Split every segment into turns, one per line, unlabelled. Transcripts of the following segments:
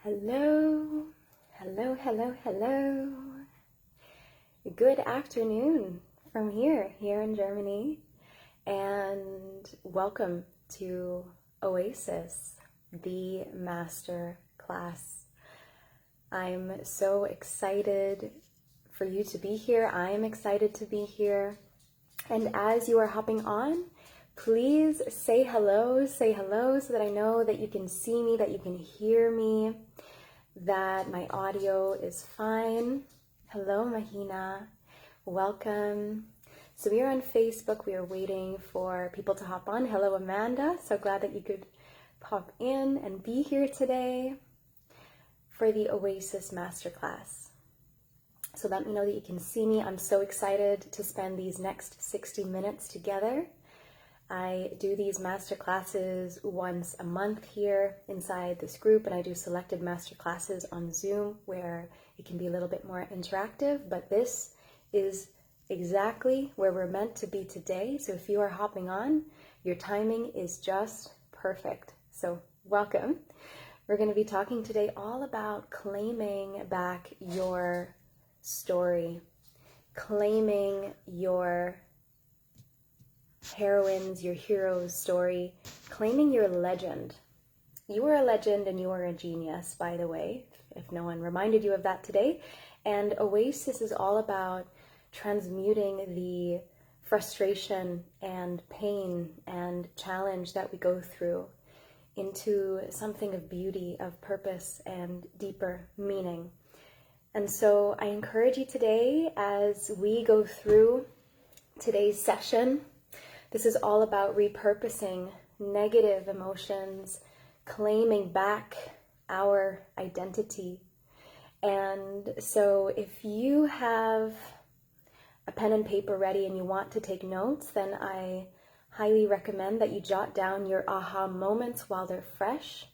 Hello, hello, hello, hello. Good afternoon from here in Germany, and welcome to OASIS, the Masterclass. I'm so excited for you to be here. I'm excited to be here. And as you are hopping on, please say hello so that I know that you can see me, that you can hear me, that my audio is fine. Hello, Mahina. Welcome. So we are on Facebook. We are waiting for people to hop on. Hello, Amanda. So glad that you could pop in and be here today for the OASIS Masterclass. So let me know that you can see me. I'm so excited to spend these next 60 minutes together. I do these master classes once a month here inside this group, and I do selected master classes on Zoom where it can be a little bit more interactive, but this is exactly where we're meant to be today. So if you are hopping on, your timing is just perfect. So welcome. We're going to be talking today all about claiming back your story, claiming your heroine's, your hero's story, claiming your legend. You are a legend and you are a genius, by the way, if no one reminded you of that today. And OASIS is all about transmuting the frustration and pain and challenge that we go through into something of beauty, of purpose, and deeper meaning. And so I encourage you today, as we go through today's session, this is all about repurposing negative emotions, claiming back our identity. And so if you have a pen and paper ready and you want to take notes, then I highly recommend that you jot down your aha moments while they're fresh.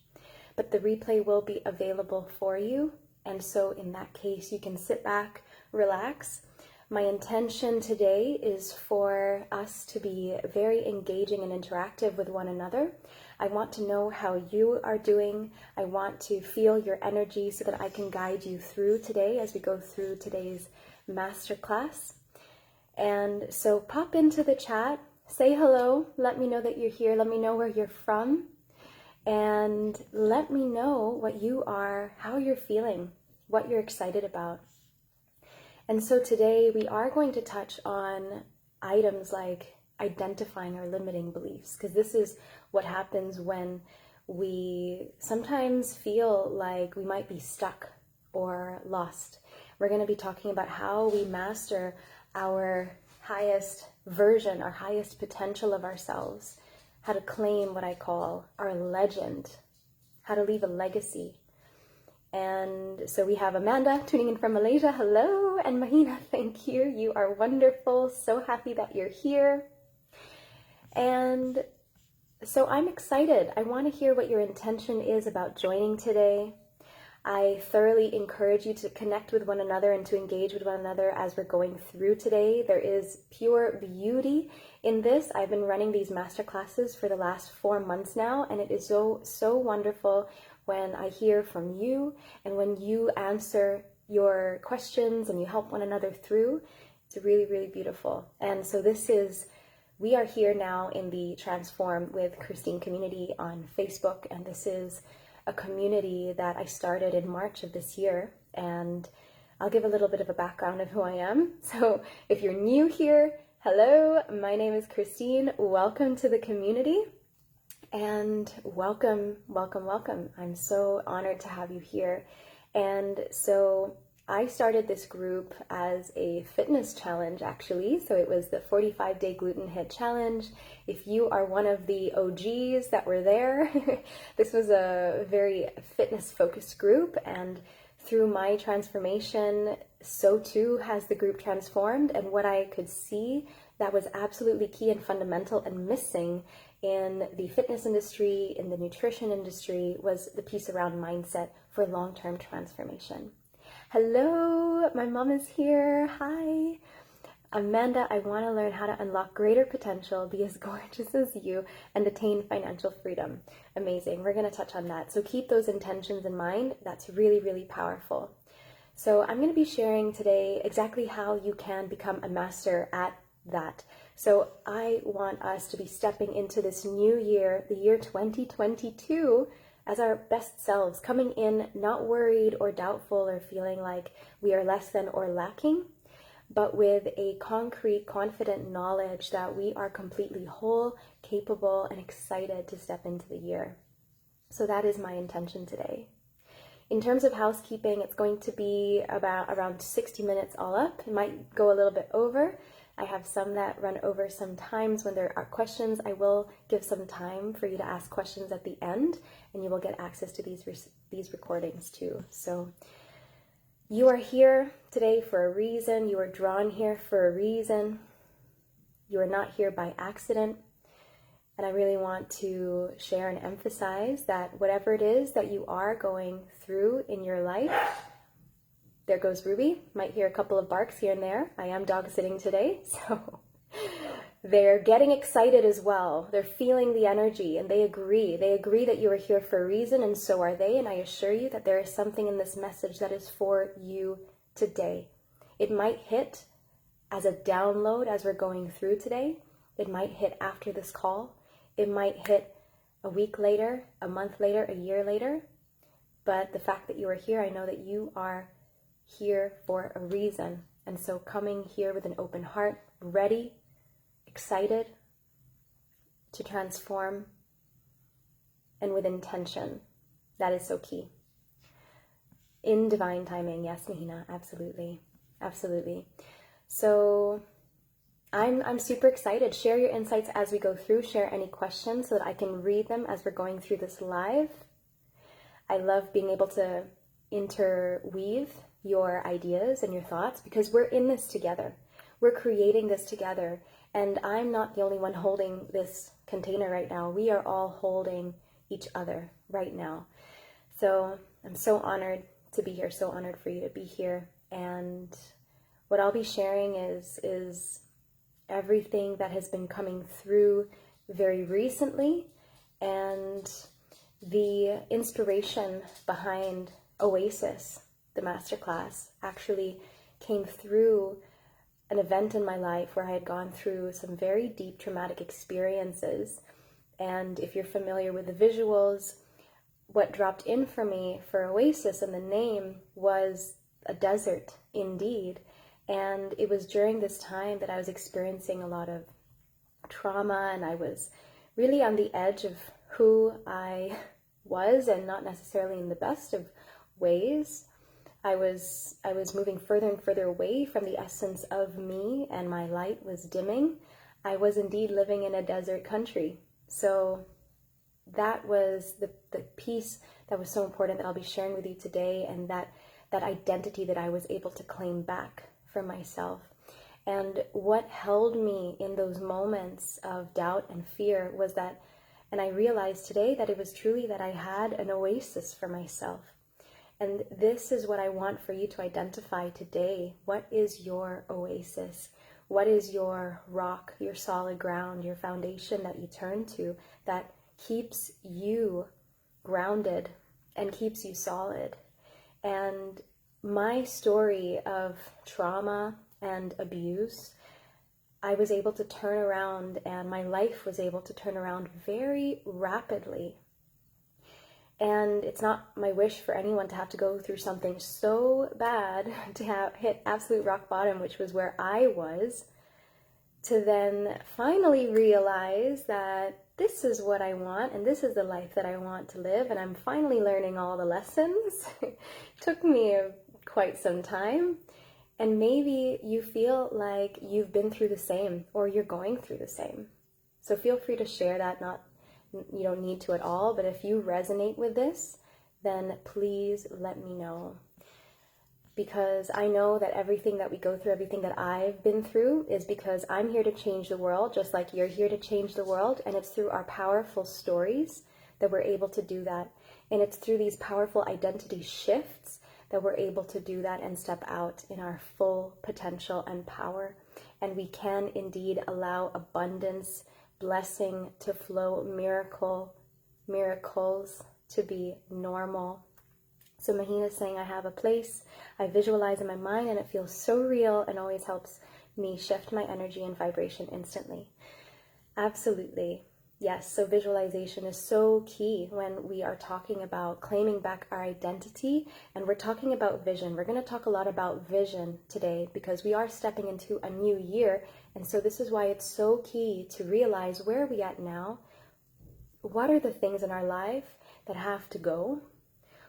But the replay will be available for you. And so in that case, you can sit back, relax. My intention today is for us to be very engaging and interactive with one another. I want to know how you are doing. I want to feel your energy so that I can guide you through today as we go through today's masterclass. And so pop into the chat, say hello, let me know that you're here, let me know where you're from, and let me know what you are, how you're feeling, what you're excited about. And so today we are going to touch on items like identifying our limiting beliefs, because this is what happens when we sometimes feel like we might be stuck or lost. We're going to be talking about how we master our highest version, our highest potential of ourselves, how to claim what I call our legend, how to leave a legacy. And so we have Amanda tuning in from Malaysia. Hello. And Mahina, thank you. You are wonderful. So happy that you're here. And so I'm excited. I want to hear what your intention is about joining today. I thoroughly encourage you to connect with one another and to engage with one another as we're going through today. There is pure beauty in this. I've been running these masterclasses for the last 4 months now, and it is so wonderful when I hear from you and when you answer your questions and you help one another through. It's really, really beautiful. And so we are here now in the Transform with Kristine community on Facebook, and this is a community that I started in March of this year, and I'll give a little bit of a background of who I am. So if you're new here, hello, my name is Kristine. Welcome to the community. And welcome, welcome, welcome. I'm so honored to have you here. And so I started this group as a fitness challenge, actually. So it was the 45-day gluten hit challenge. If you are one of the OGs that were there, this was a very fitness-focused group. And through my transformation, so too has the group transformed. And what I could see that was absolutely key and fundamental and missing in the fitness industry, in the nutrition industry, was the piece around mindset for long-term transformation. Hello, my mom is here. Hi. Amanda, I want to learn how to unlock greater potential, be as gorgeous as you, and attain financial freedom. Amazing. We're going to touch on that. So keep those intentions in mind. That's really, really powerful. So I'm going to be sharing today exactly how you can become a master at that. So I want us to be stepping into this new year, the year 2022, as our best selves, coming in not worried or doubtful or feeling like we are less than or lacking, but with a concrete, confident knowledge that we are completely whole, capable, and excited to step into the year. So that is my intention today. In terms of housekeeping, it's going to be around 60 minutes all up. It might go a little bit over. I have some that run over sometimes. When there are questions, I will give some time for you to ask questions at the end, and you will get access to these recordings too. So you are here today for a reason. You are drawn here for a reason. You are not here by accident. And I really want to share and emphasize that whatever it is that you are going through in your life, there goes Ruby. Might hear a couple of barks here and there. I am dog sitting today, so they're getting excited as well. They're feeling the energy and they agree. They agree that you are here for a reason, and so are they. And I assure you that there is something in this message that is for you today. It might hit as a download as we're going through today. It might hit after this call. It might hit a week later, a month later, a year later. But the fact that you are here, I know that you are here for a reason. And so coming here with an open heart, ready, excited to transform, and with intention. That is so key. In divine timing, yes, Mahina, absolutely. Absolutely. So I'm super excited. Share your insights as we go through. Share any questions so that I can read them as we're going through this live. I love being able to interweave your ideas and your thoughts because we're in this together. We're creating this together. And I'm not the only one holding this container right now. We are all holding each other right now. So I'm so honored to be here, so honored for you to be here. And what I'll be sharing is everything that has been coming through very recently, and the inspiration behind OASIS, the Masterclass, actually came through an event in my life where I had gone through some very deep traumatic experiences. And if you're familiar with the visuals, what dropped in for me for OASIS and the name was a desert indeed. And it was during this time that I was experiencing a lot of trauma, and I was really on the edge of who I was, and not necessarily in the best of ways. I was moving further and further away from the essence of me, and my light was dimming. I was indeed living in a desert country. So that was the piece that was so important that I'll be sharing with you today, and that identity that I was able to claim back for myself. And what held me in those moments of doubt and fear was that, and I realized today that it was truly that I had an oasis for myself. And this is what I want for you to identify today. What is your oasis? What is your rock, your solid ground, your foundation that you turn to that keeps you grounded and keeps you solid? And my story of trauma and abuse, I was able to turn around, and my life was able to turn around very rapidly. And it's not my wish for anyone to have to go through something so bad to have hit absolute rock bottom, which was where I was, to then finally realize that this is what I want and this is the life that I want to live. And I'm finally learning all the lessons. It took me quite some time. And maybe you feel like you've been through the same, or you're going through the same. So feel free to share that. You don't need to at all, but if you resonate with this, then please let me know. Because I know that everything that we go through, everything that I've been through, is because I'm here to change the world, just like you're here to change the world. And it's through our powerful stories that we're able to do that. And it's through these powerful identity shifts that we're able to do that and step out in our full potential and power. and we can indeed allow abundance, blessing to flow, miracles to be normal. So Mahina is saying, I have a place I visualize in my mind and it feels so real and always helps me shift my energy and vibration instantly. Absolutely. Yes, so visualization is so key when we are talking about claiming back our identity, and we're talking about vision. We're going to talk a lot about vision today because we are stepping into a new year, and so this is why it's so key to realize where are we at now? What are the things in our life that have to go?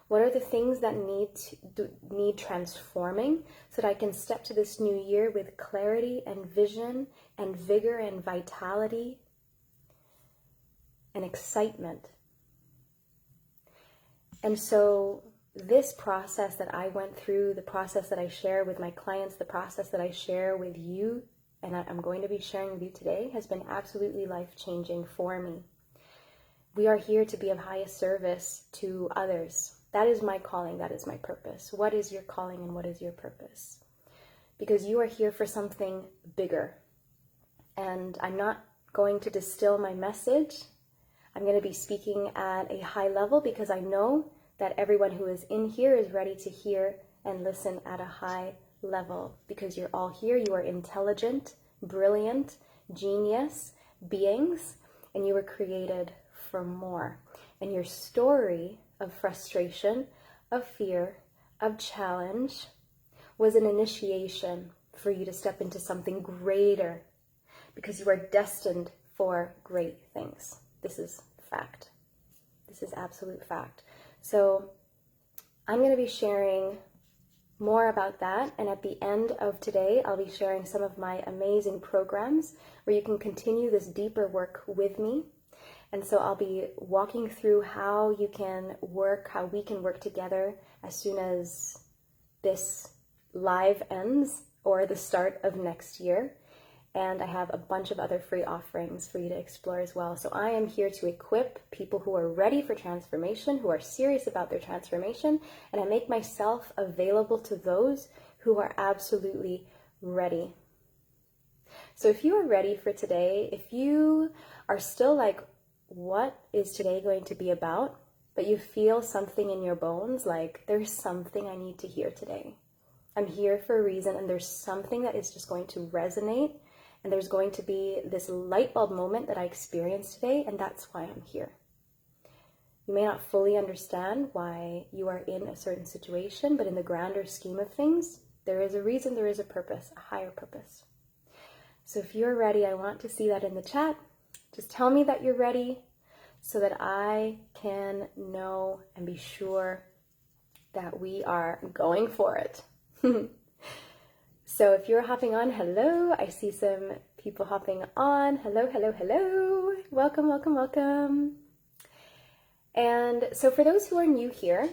What are the things that need transforming so that I can step to this new year with clarity and vision and vigor and vitality and excitement? And so this process that I went through, the process that I share with my clients, the process that I share with you, and I'm going to be sharing with you today, has been absolutely life-changing for me. We are here to be of highest service to others. That is my calling. That is my purpose. What is your calling and what is your purpose? Because you are here for something bigger. And I'm not going to distill my message. I'm going to be speaking at a high level because I know that everyone who is in here is ready to hear and listen at a high level. Because you're all here. You are intelligent, brilliant, genius beings, and you were created for more. And your story of frustration, of fear, of challenge was an initiation for you to step into something greater because you are destined for great things. This is fact. This is absolute fact. So I'm going to be sharing more about that, and at the end of today I'll be sharing some of my amazing programs where you can continue this deeper work with me. And so I'll be walking through how you can work, how we can work together as soon as this live ends or the start of next year. And I have a bunch of other free offerings for you to explore as well. So I am here to equip people who are ready for transformation, who are serious about their transformation, and I make myself available to those who are absolutely ready. So if you are ready for today, if you are still like, what is today going to be about? But you feel something in your bones, like there's something I need to hear today. I'm here for a reason, and there's something that is just going to resonate, and there's going to be this light bulb moment that I experienced today, and that's why I'm here. You may not fully understand why you are in a certain situation, but in the grander scheme of things, there is a reason, there is a purpose, a higher purpose. So if you're ready, I want to see that in the chat. Just tell me that you're ready so that I can know and be sure that we are going for it. So if you're hopping on, hello. I see some people hopping on. Hello, hello, hello. Welcome, welcome, welcome. And so for those who are new here,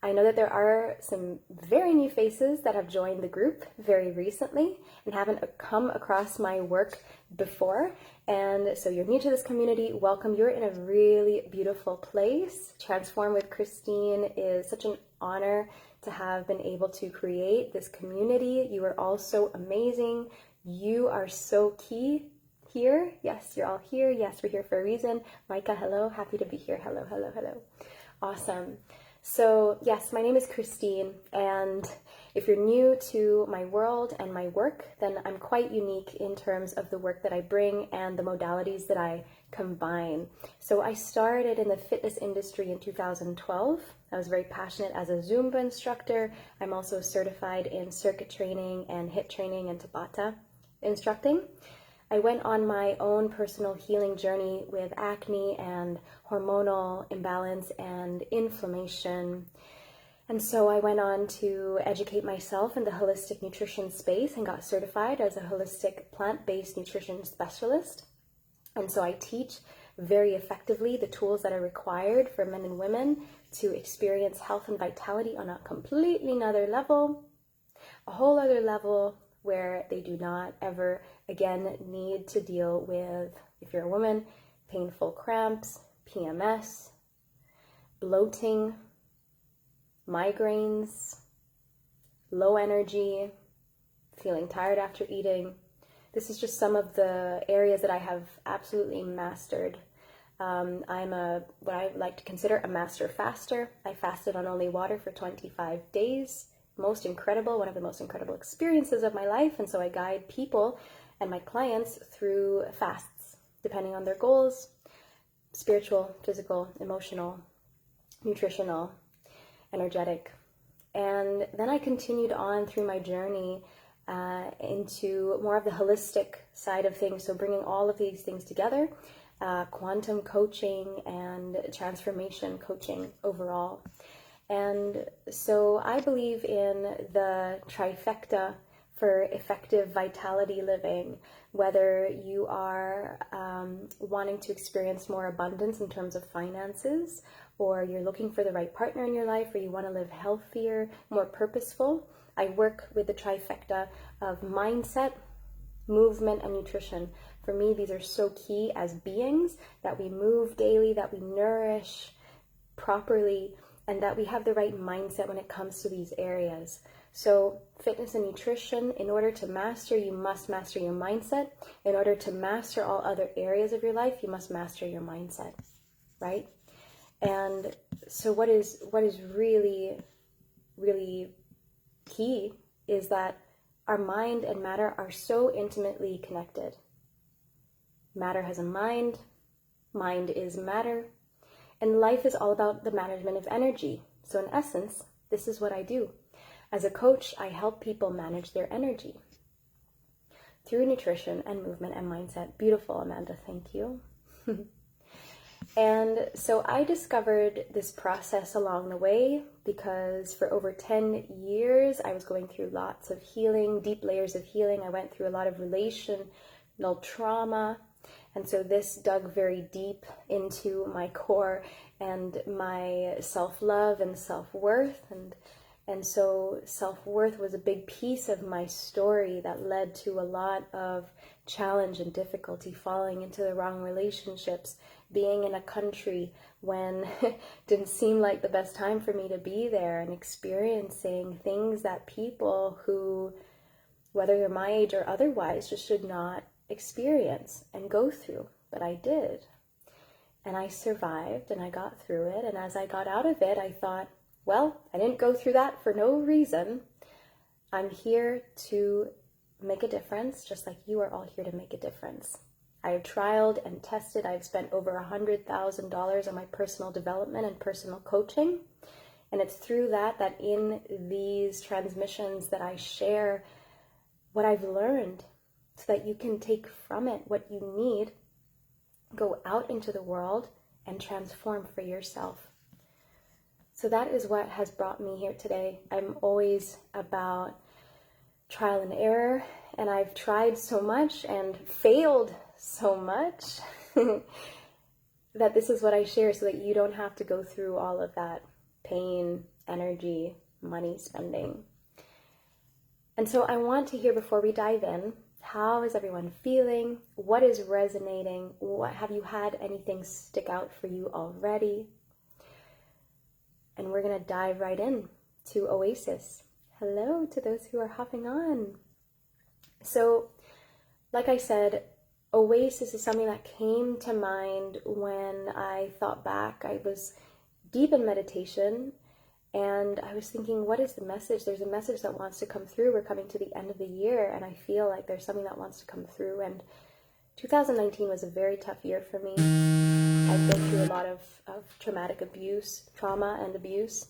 I know that there are some very new faces that have joined the group very recently and haven't come across my work before. And so you're new to this community, welcome. You're in a really beautiful place. Transform with Kristine is such an honor to have been able to create this community. You are all so amazing. You are so key here. Yes, you're all here. Yes, we're here for a reason. Micah, hello. Happy to be here. Hello, hello, hello. Awesome. So yes, my name is Kristine, and if you're new to my world and my work, then I'm quite unique in terms of the work that I bring and the modalities that I combine. So I started in the fitness industry in 2012. I was very passionate as a Zumba instructor. I'm also certified in circuit training and HIIT training and Tabata instructing. I went on my own personal healing journey with acne and hormonal imbalance and inflammation. And so I went on to educate myself in the holistic nutrition space and got certified as a holistic plant-based nutrition specialist. And so I teach very effectively the tools that are required for men and women to experience health and vitality on a completely another level, a whole other level, where they do not ever again need to deal with, if you're a woman, painful cramps, PMS, bloating, migraines, low energy, feeling tired after eating, This is just some of the areas that I have absolutely mastered. I'm what I like to consider a master faster. I fasted on only water for 25 days. One of the most incredible experiences of my life. And so I guide people and my clients through fasts, depending on their goals, spiritual, physical, emotional, nutritional, energetic. And then I continued on through my journey into more of the holistic side of things. So bringing all of these things together, quantum coaching and transformation coaching overall. And so I believe in the trifecta for effective vitality living, whether you are wanting to experience more abundance in terms of finances, or you're looking for the right partner in your life, or you want to live healthier, more purposeful. I work with the trifecta of mindset, movement, and nutrition. For me, these are so key as beings, that we move daily, that we nourish properly, and that we have the right mindset when it comes to these areas. So fitness and nutrition, in order to master, you must master your mindset. In order to master all other areas of your life, you must master your mindset, right? And so what is really, really key is that our mind and matter are so intimately connected. Matter has a mind, mind is matter, and life is all about the management of energy. So in essence, this is what I do. As a coach, I help people manage their energy through nutrition and movement and mindset. Beautiful, Amanda, thank you. And so I discovered this process along the way because for over 10 years, I was going through lots of healing, deep layers of healing. I went through a lot of relational trauma. And so this dug very deep into my core and my self-love and self-worth. And so self-worth was a big piece of my story that led to a lot of challenge and difficulty, falling into the wrong relationships, being in a country when it didn't seem like the best time for me to be there, and experiencing things that people who, whether they're my age or otherwise, just should not experience and go through. But I did. And I survived and I got through it. And as I got out of it, I thought, well, I didn't go through that for no reason. I'm here to make a difference, just like you are all here to make a difference. I have trialed and tested. I've spent over $100,000 on my personal development and personal coaching. And it's through that in these transmissions that I share what I've learned, so that you can take from it what you need, go out into the world, and transform for yourself. So that is what has brought me here today. I'm always about trial and error, and I've tried so much and failed so much that this is what I share, so that you don't have to go through all of that pain, energy, money spending. And so I want to hear, before we dive in, how is everyone feeling? What is resonating? What have you had anything stick out for you already? And we're going to dive right in to OASIS. Hello to those who are hopping on. So, like I said, OASIS is something that came to mind when I thought back. I was deep in meditation, and I was thinking, what is the message? There's a message that wants to come through. We're coming to the end of the year, and I feel like there's something that wants to come through. And 2019 was a very tough year for me. I've been through a lot of traumatic abuse, trauma and abuse,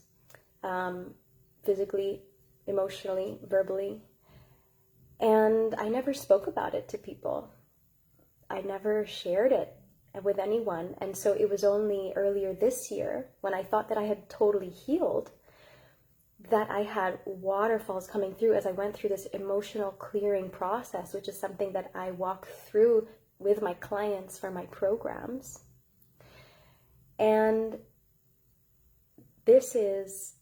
physically, emotionally, verbally. And I never spoke about it to people. I never shared it with anyone. And so it was only earlier this year, when I thought that I had totally healed, that I had waterfalls coming through as I went through this emotional clearing process, which is something that I walk through with my clients for my programs. And this was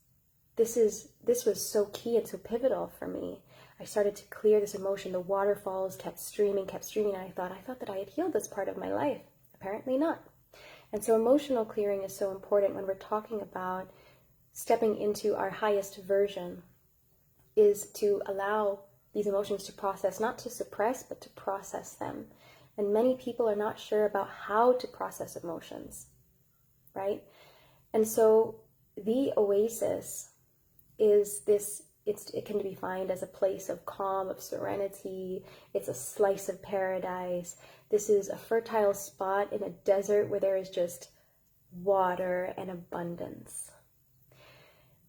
so key and so pivotal for me. I started to clear this emotion. The waterfalls kept streaming, and I thought that I had healed this part of my life. Apparently not. And so emotional clearing is so important when we're talking about stepping into our highest version, is to allow these emotions to process, not to suppress, but to process them. And many people are not sure about how to process emotions, right? And so the oasis is this, it can be defined as a place of calm, of serenity. It's a slice of paradise. This is a fertile spot in a desert where there is just water and abundance.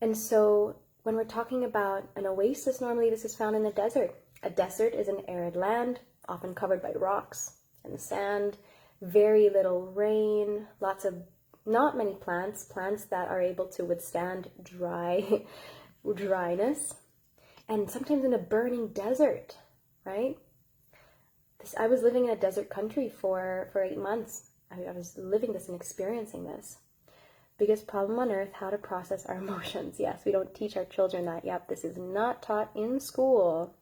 And so when we're talking about an oasis, normally this is found in the desert. A desert is an arid land, often covered by rocks and sand, very little rain, not many plants that are able to withstand dryness, and sometimes in a burning desert, right? I was living in a desert country for 8 months. I was living this and experiencing this. Biggest problem on earth, how to process our emotions. Yes, we don't teach our children that. Yep, this is not taught in school.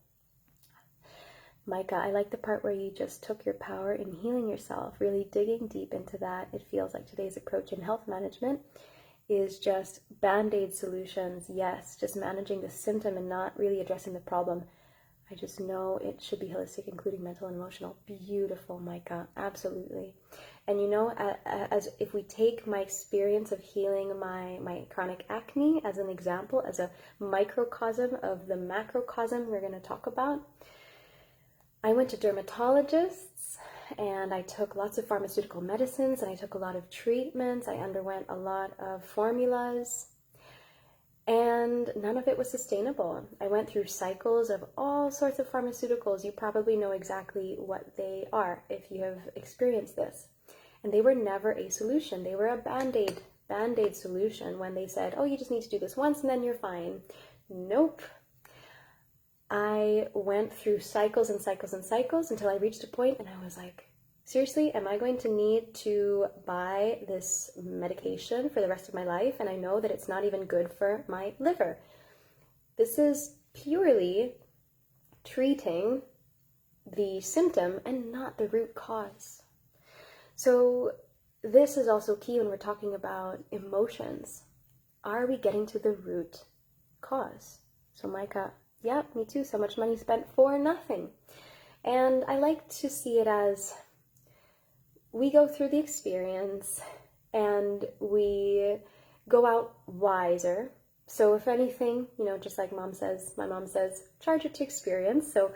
Micah, I like the part where you just took your power in healing yourself, really digging deep into that. It feels like today's approach in health management is just band-aid solutions. Yes, just managing the symptom and not really addressing the problem. I just know it should be holistic, including mental and emotional. Beautiful, Micah, absolutely. And you know, as if we take my experience of healing my chronic acne as an example, as a microcosm of the macrocosm we're going to talk about, I went to dermatologists and I took lots of pharmaceutical medicines and I took a lot of treatments. I underwent a lot of formulas and none of it was sustainable. I went through cycles of all sorts of pharmaceuticals. You probably know exactly what they are if you have experienced this. And they were never a solution. They were a band-aid solution when they said, oh, you just need to do this once and then you're fine. Nope. I went through cycles and cycles and cycles until I reached a point and I was like, seriously, am I going to need to buy this medication for the rest of my life? And I know that it's not even good for my liver. This is purely treating the symptom and not the root cause. So this is also key when we're talking about emotions. Are we getting to the root cause? So Micah, yeah, me too. So much money spent for nothing. And I like to see it as we go through the experience and we go out wiser. So if anything, you know, just like my mom says, charge it to experience. So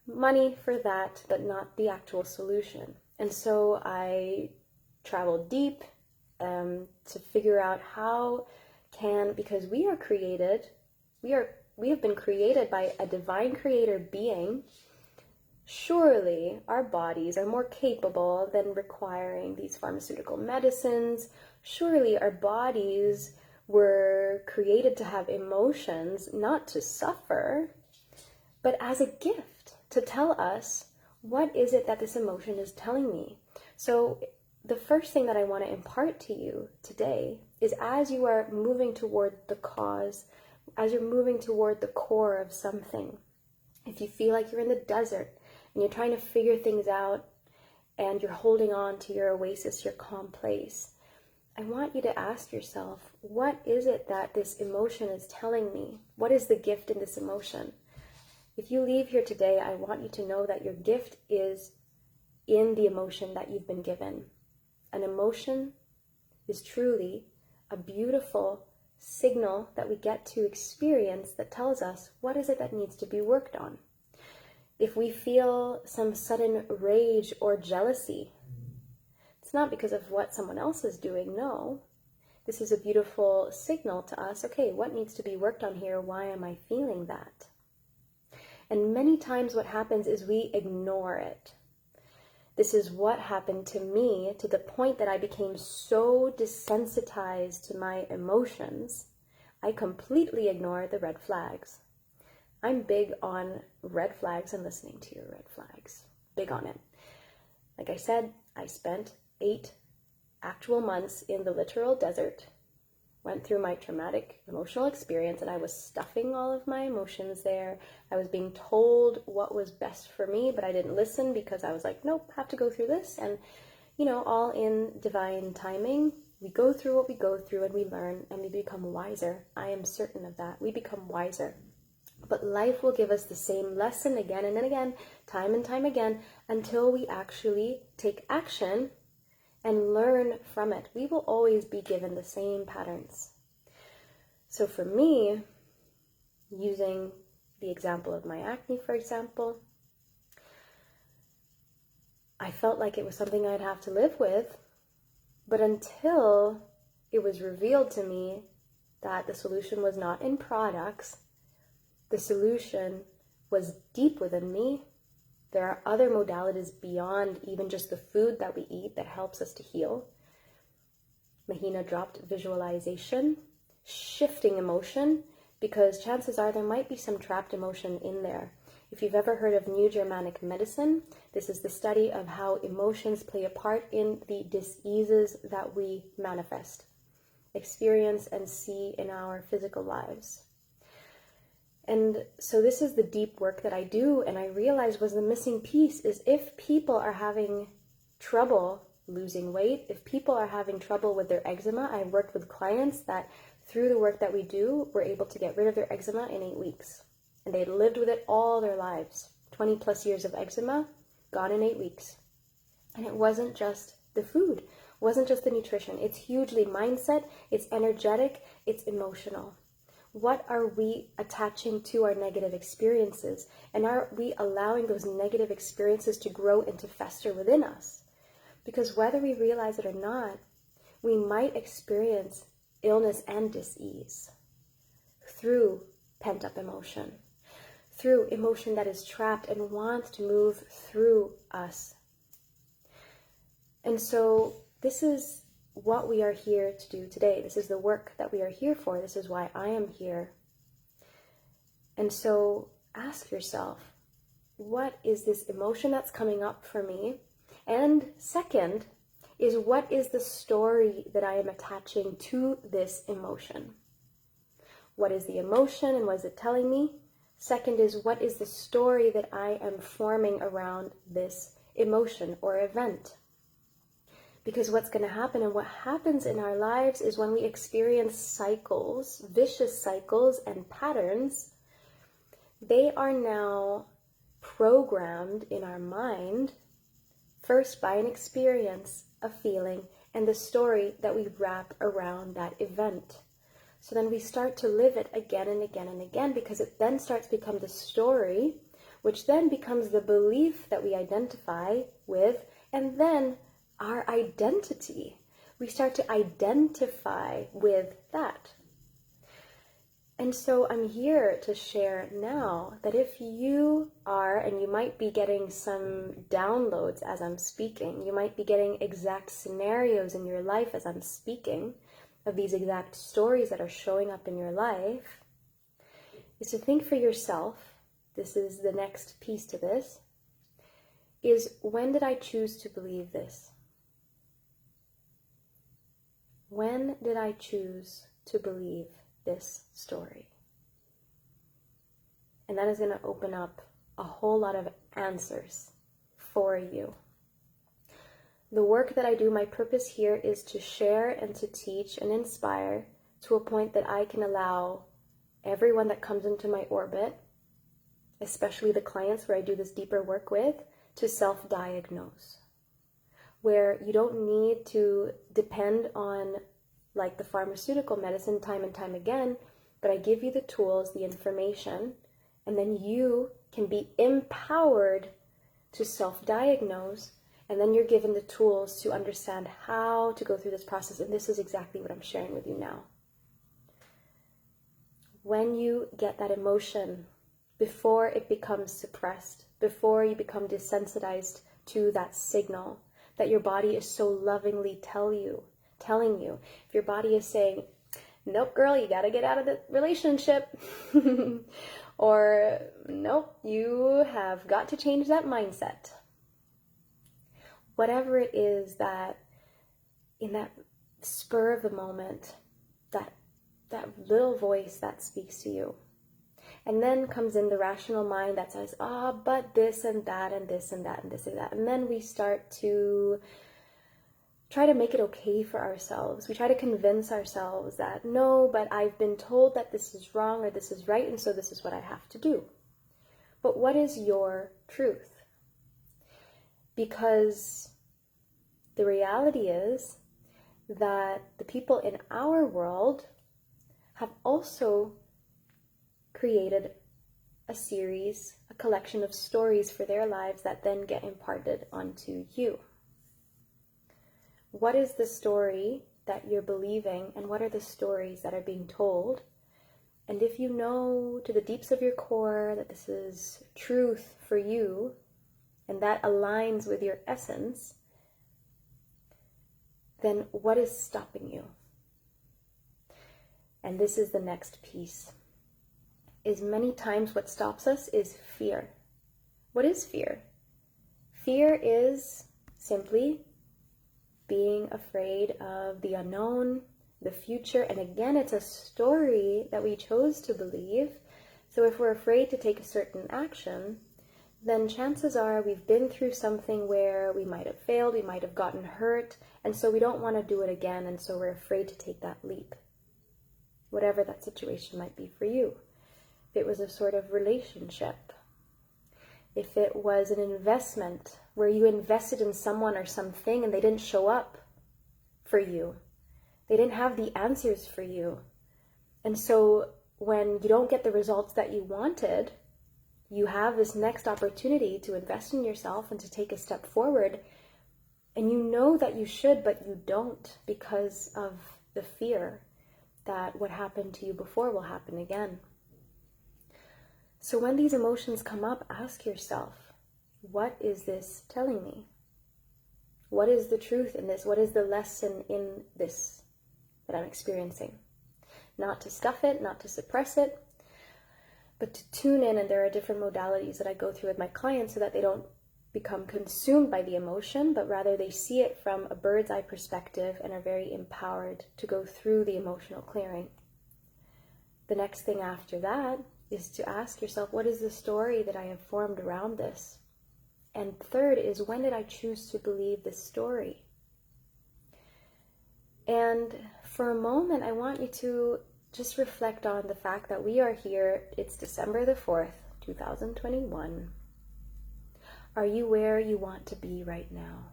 money for that, but not the actual solution. And so I traveled deep to figure out because we have been created by a divine creator being. Surely our bodies are more capable than requiring these pharmaceutical medicines. Surely our bodies were created to have emotions, not to suffer, but as a gift to tell us, what is it that this emotion is telling me? So the first thing that I want to impart to you today is, as you are moving toward the cause, as you're moving toward the core of something, if you feel like you're in the desert and you're trying to figure things out and you're holding on to your oasis, your calm place, I want you to ask yourself, what is it that this emotion is telling me? What is the gift in this emotion? If you leave here today, I want you to know that your gift is in the emotion that you've been given. An emotion is truly a beautiful signal that we get to experience that tells us what is it that needs to be worked on. If we feel some sudden rage or jealousy, it's not because of what someone else is doing, no. This is a beautiful signal to us, okay, what needs to be worked on here? Why am I feeling that? And many times what happens is we ignore it. This is what happened to me, to the point that I became so desensitized to my emotions, I completely ignored the red flags. I'm big on red flags and listening to your red flags. Big on it. Like I said, I spent 8 actual months in the literal desert, went through my traumatic emotional experience, and I was stuffing all of my emotions there. I was being told what was best for me, but I didn't listen because I was like, nope, have to go through this. And, you know, all in divine timing, we go through what we go through and we learn and we become wiser. I am certain of that. We become wiser. But life will give us the same lesson again and again, time and time again, until we actually take action and learn from it. We will always be given the same patterns. So for me, using the example of my acne, for example, I felt like it was something I'd have to live with, but until it was revealed to me that the solution was not in products, the solution was deep within me. There are other modalities beyond even just the food that we eat that helps us to heal. Mahina dropped visualization, shifting emotion, because chances are there might be some trapped emotion in there. If you've ever heard of New Germanic medicine, this is the study of how emotions play a part in the diseases that we manifest, experience, and see in our physical lives. And so this is the deep work that I do, and I realized was the missing piece is if people are having trouble losing weight, if people are having trouble with their eczema, I've worked with clients that through the work that we do, were able to get rid of their eczema in 8 weeks. And they lived with it all their lives. 20 plus years of eczema, gone in 8 weeks. And it wasn't just the food, wasn't just the nutrition. It's hugely mindset, it's energetic, it's emotional. What are we attaching to our negative experiences? And are we allowing those negative experiences to grow and to fester within us? Because whether we realize it or not, we might experience illness and dis-ease through pent-up emotion, through emotion that is trapped and wants to move through us. And so this is what we are here to do today. This is the work that we are here for. This is why I am here. And so ask yourself, what is this emotion that's coming up for me? And second is, what is the story that I am attaching to this emotion? What is the emotion and what is it telling me? Second is, what is the story that I am forming around this emotion or event? Because what's going to happen and what happens in our lives is when we experience cycles, vicious cycles and patterns, they are now programmed in our mind, first by an experience, a feeling, and the story that we wrap around that event. So then we start to live it again and again and again, because it then starts to become the story, which then becomes the belief that we identify with, and then our identity. We start to identify with that. And so I'm here to share now that if you are, and you might be getting some downloads as I'm speaking, you might be getting exact scenarios in your life as I'm speaking of these exact stories that are showing up in your life, is to think for yourself, this is the next piece to this, is when did I choose to believe this? When did I choose to believe this story? And that is going to open up a whole lot of answers for you. The work that I do, my purpose here is to share and to teach and inspire to a point that I can allow everyone that comes into my orbit, especially the clients where I do this deeper work with, to self-diagnose. Where you don't need to depend on like the pharmaceutical medicine time and time again, but I give you the tools, the information, and then you can be empowered to self-diagnose, and then you're given the tools to understand how to go through this process, and this is exactly what I'm sharing with you now. When you get that emotion, before it becomes suppressed, before you become desensitized to that signal that your body is so lovingly telling you, if your body is saying, nope, girl, you got to get out of the relationship, or nope, you have got to change that mindset. Whatever it is that in that spur of the moment, that little voice that speaks to you. And then comes in the rational mind that says, but this and that and this and that and this and that. And then we start to try to make it okay for ourselves. We try to convince ourselves that, no, but I've been told that this is wrong or this is right, and so this is what I have to do. But what is your truth? Because the reality is that the people in our world have also created a collection of stories for their lives that then get imparted onto you. What is the story that you're believing, and what are the stories that are being told? And if you know to the deeps of your core that this is truth for you, and that aligns with your essence, then what is stopping you? And this is the next piece, is many times what stops us is fear. What is fear? Fear is simply being afraid of the unknown, the future, and again, it's a story that we chose to believe. So if we're afraid to take a certain action, then chances are we've been through something where we might have failed, we might have gotten hurt, and so we don't want to do it again, and so we're afraid to take that leap. Whatever that situation might be for you. If it was a sort of relationship, if it was an investment where you invested in someone or something and they didn't show up for you, they didn't have the answers for you, and so when you don't get the results that you wanted, you have this next opportunity to invest in yourself and to take a step forward, and you know that you should, but you don't because of the fear that what happened to you before will happen again. So when these emotions come up, ask yourself, what is this telling me? What is the truth in this? What is the lesson in this that I'm experiencing? Not to stuff it, not to suppress it, but to tune in. And there are different modalities that I go through with my clients so that they don't become consumed by the emotion, but rather they see it from a bird's eye perspective and are very empowered to go through the emotional clearing. The next thing after that is to ask yourself, what is the story that I have formed around this? And third is, when did I choose to believe this story? And for a moment, I want you to just reflect on the fact that we are here. It's December the 4th, 2021. Are you where you want to be right now?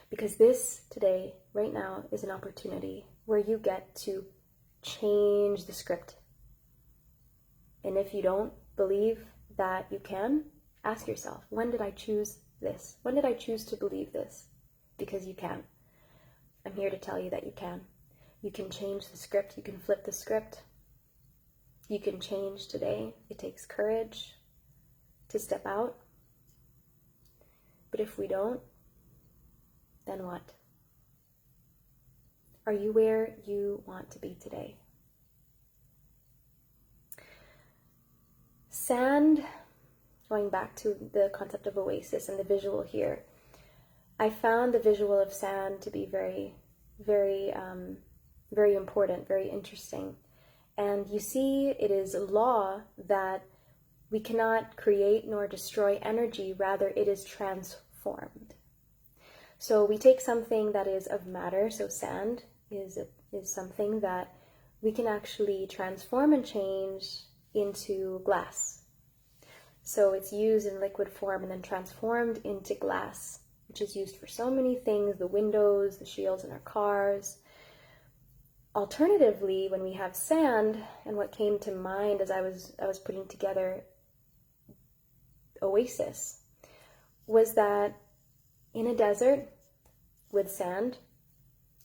Because this today, right now, is an opportunity where you get to change the script. And if you don't believe that you can, ask yourself, when did I choose this? When did I choose to believe this? Because you can. I'm here to tell you that you can. You can change the script. You can flip the script. You can change today. It takes courage to step out. But if we don't, then what? Are you where you want to be today? Sand, going back to the concept of OASIS and the visual here, I found the visual of sand to be very, very, very important, very interesting. And you see, it is a law that we cannot create nor destroy energy, rather it is transformed. So we take something that is of matter, so sand is something that we can actually transform and change into glass. So it's used in liquid form and then transformed into glass, which is used for so many things, the windows, the shields in our cars. Alternatively, when we have sand, and what came to mind as I was putting together OASIS, was that in a desert with sand,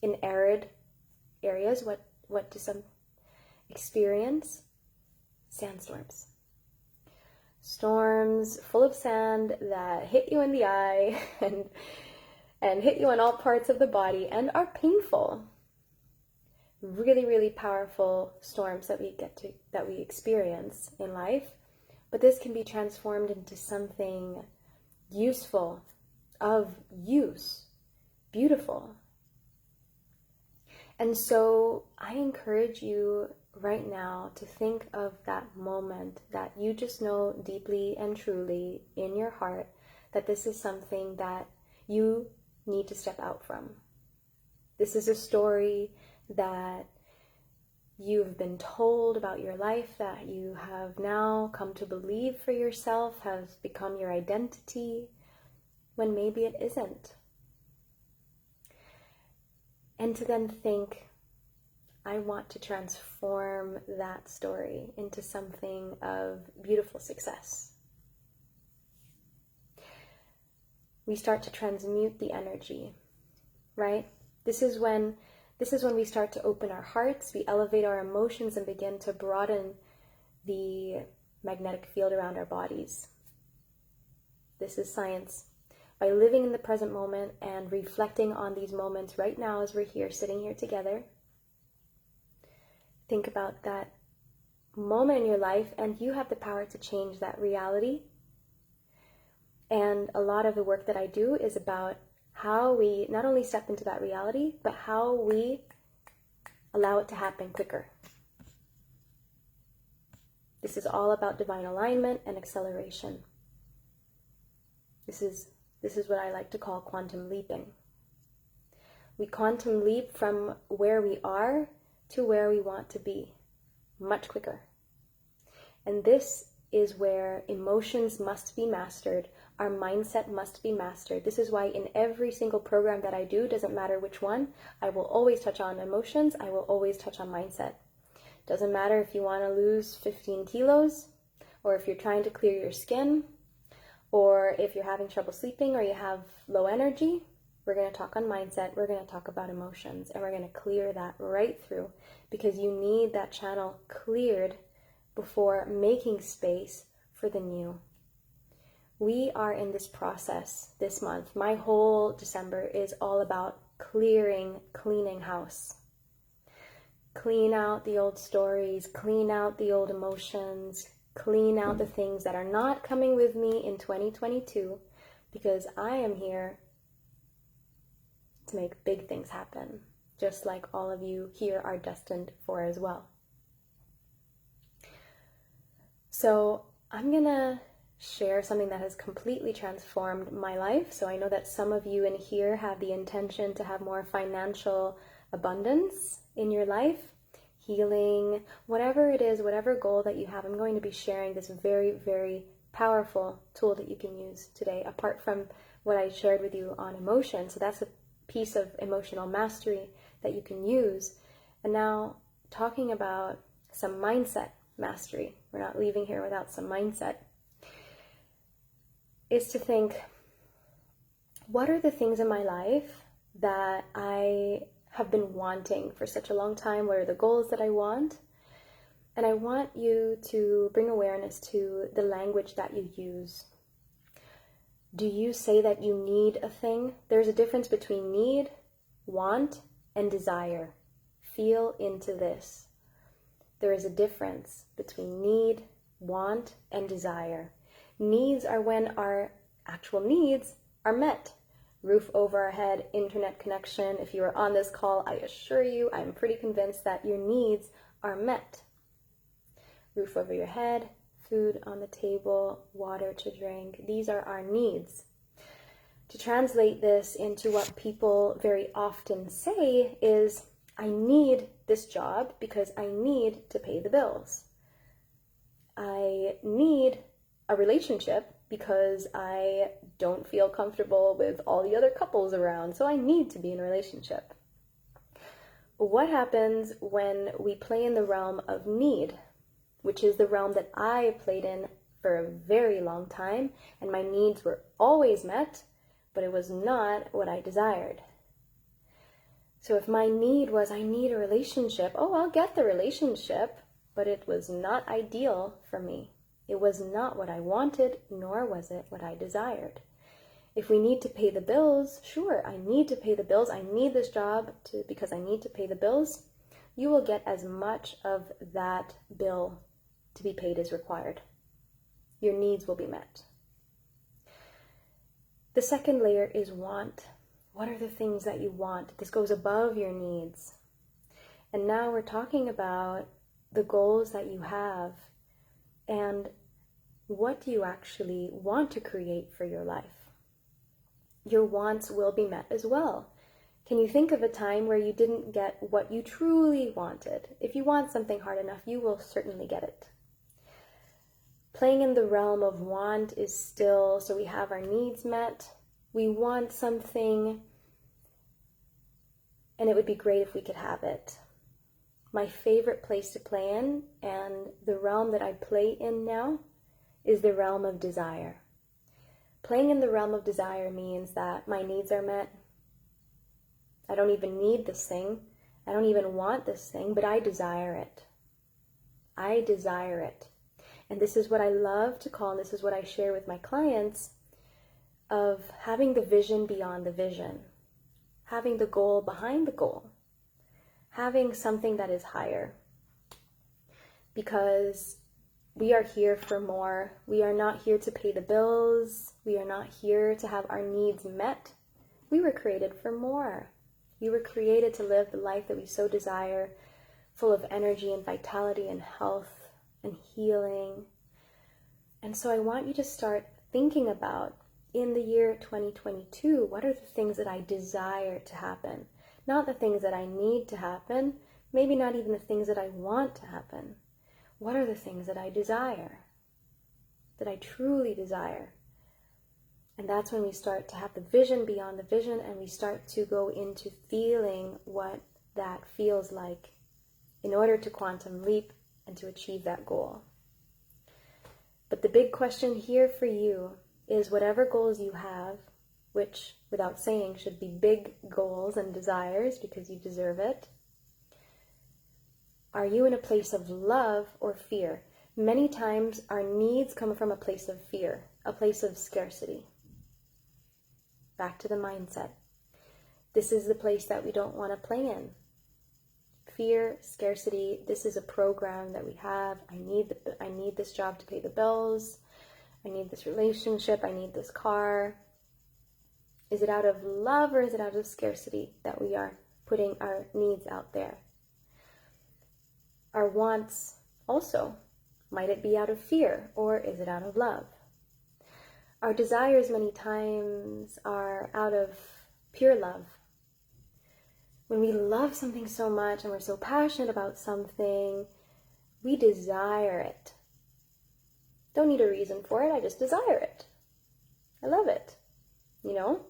in arid areas, what do some experience? Sandstorms. Storms full of sand that hit you in the eye and hit you in all parts of the body and are painful. Really, really powerful storms that we experience in life. But this can be transformed into something useful, of use, beautiful. And so I encourage you right now to think of that moment that you just know deeply and truly in your heart that this is something that you need to step out from. This is a story that you've been told about your life, that you have now come to believe for yourself, has become your identity, when maybe it isn't. And to then think, I want to transform that story into something of beautiful success. We start to transmute the energy, right? This is when we start to open our hearts, we elevate our emotions and begin to broaden the magnetic field around our bodies. This is science. By living in the present moment and reflecting on these moments right now as we're here, sitting here together, think about that moment in your life, and you have the power to change that reality. And a lot of the work that I do is about how we not only step into that reality, but how we allow it to happen quicker. This is all about divine alignment and acceleration. This is what I like to call quantum leaping. We quantum leap from where we are to where we want to be, much quicker. And this is where emotions must be mastered. Our mindset must be mastered. This is why in every single program that I do, doesn't matter which one, I will always touch on emotions. I will always touch on mindset. Doesn't matter if you want to lose 15 kilos, or if you're trying to clear your skin, or if you're having trouble sleeping, or you have low energy. We're going to talk on mindset. We're going to talk about emotions, and we're going to clear that right through, because you need that channel cleared before making space for the new. We are in this process this month. My whole December is all about cleaning house. Clean out the old stories, clean out the old emotions, clean out the things that are not coming with me in 2022, because I am here to make big things happen, just like all of you here are destined for as well. So I'm gonna share something that has completely transformed my life. So I know that some of you in here have the intention to have more financial abundance in your life, healing, whatever it is, whatever goal that you have. I'm going to be sharing this very, very powerful tool that you can use today, apart from what I shared with you on emotion. So that's a piece of emotional mastery that you can use. And now talking about some mindset mastery. We're not leaving here without some mindset. Is to think, what are the things in my life that I have been wanting for such a long time? What are the goals that I want? And I want you to bring awareness to the language that you use. Do you say that you need a thing? There's a difference between need, want, and desire. Feel into this. There is a difference between need, want, and desire. Needs are when our actual needs are met. Roof over our head, internet connection. If you are on this call, I assure you, I'm pretty convinced that your needs are met. Roof over your head, food on the table, water to drink. These are our needs. To translate this into what people very often say is, I need this job because I need to pay the bills. I need a relationship because I don't feel comfortable with all the other couples around, so I need to be in a relationship. What happens when we play in the realm of need, which is the realm that I played in for a very long time, and my needs were always met, but it was not what I desired. So if my need was, I need a relationship, I'll get the relationship, but it was not ideal for me. It was not what I wanted, nor was it what I desired. If we need to pay the bills, sure, I need to pay the bills. I need this job because I need to pay the bills. You will get as much of that bill to be paid as required. Your needs will be met. The second layer is want. What are the things that you want? This goes above your needs. And now we're talking about the goals that you have. And what do you actually want to create for your life? your wants will be met as well. Can you think of a time where you didn't get what you truly wanted? If you want something hard enough, you will certainly get it. Playing in the realm of want is still, so we have our needs met. We want something, and it would be great if we could have it. My favorite place to play in, and the realm that I play in now, is the realm of desire. Playing in the realm of desire means that my needs are met. I don't even need this thing. I don't even want this thing, but I desire it. I desire it. And this is what I love to call, and this is what I share with my clients, of having the vision beyond the vision, having the goal behind the goal, having something that is higher. Because we are here for more. We are not here to pay the bills. We are not here to have our needs met. We were created for more. We were created to live the life that we so desire, full of energy and vitality and health and healing. And so I want you to start thinking about, in the year 2022, what are the things that I desire to happen? Not the things that I need to happen, maybe not even the things that I want to happen. What are the things that I desire, that I truly desire? And that's when we start to have the vision beyond the vision, and we start to go into feeling what that feels like in order to quantum leap and to achieve that goal. But the big question here for you is, whatever goals you have, which without saying should be big goals and desires because you deserve it, are you in a place of love or fear? Many times our needs come from a place of fear, a place of scarcity. Back to the mindset. This is the place that we don't want to play in. Fear, scarcity, this is a program that we have. I need this job to pay the bills. I need this relationship. I need this car. Is it out of love or is it out of scarcity that we are putting our needs out there? Our wants also, might it be out of fear or is it out of love? Our desires many times are out of pure love. When we love something so much and we're so passionate about something, we desire it. Don't need a reason for it, I just desire it. I love it. You know?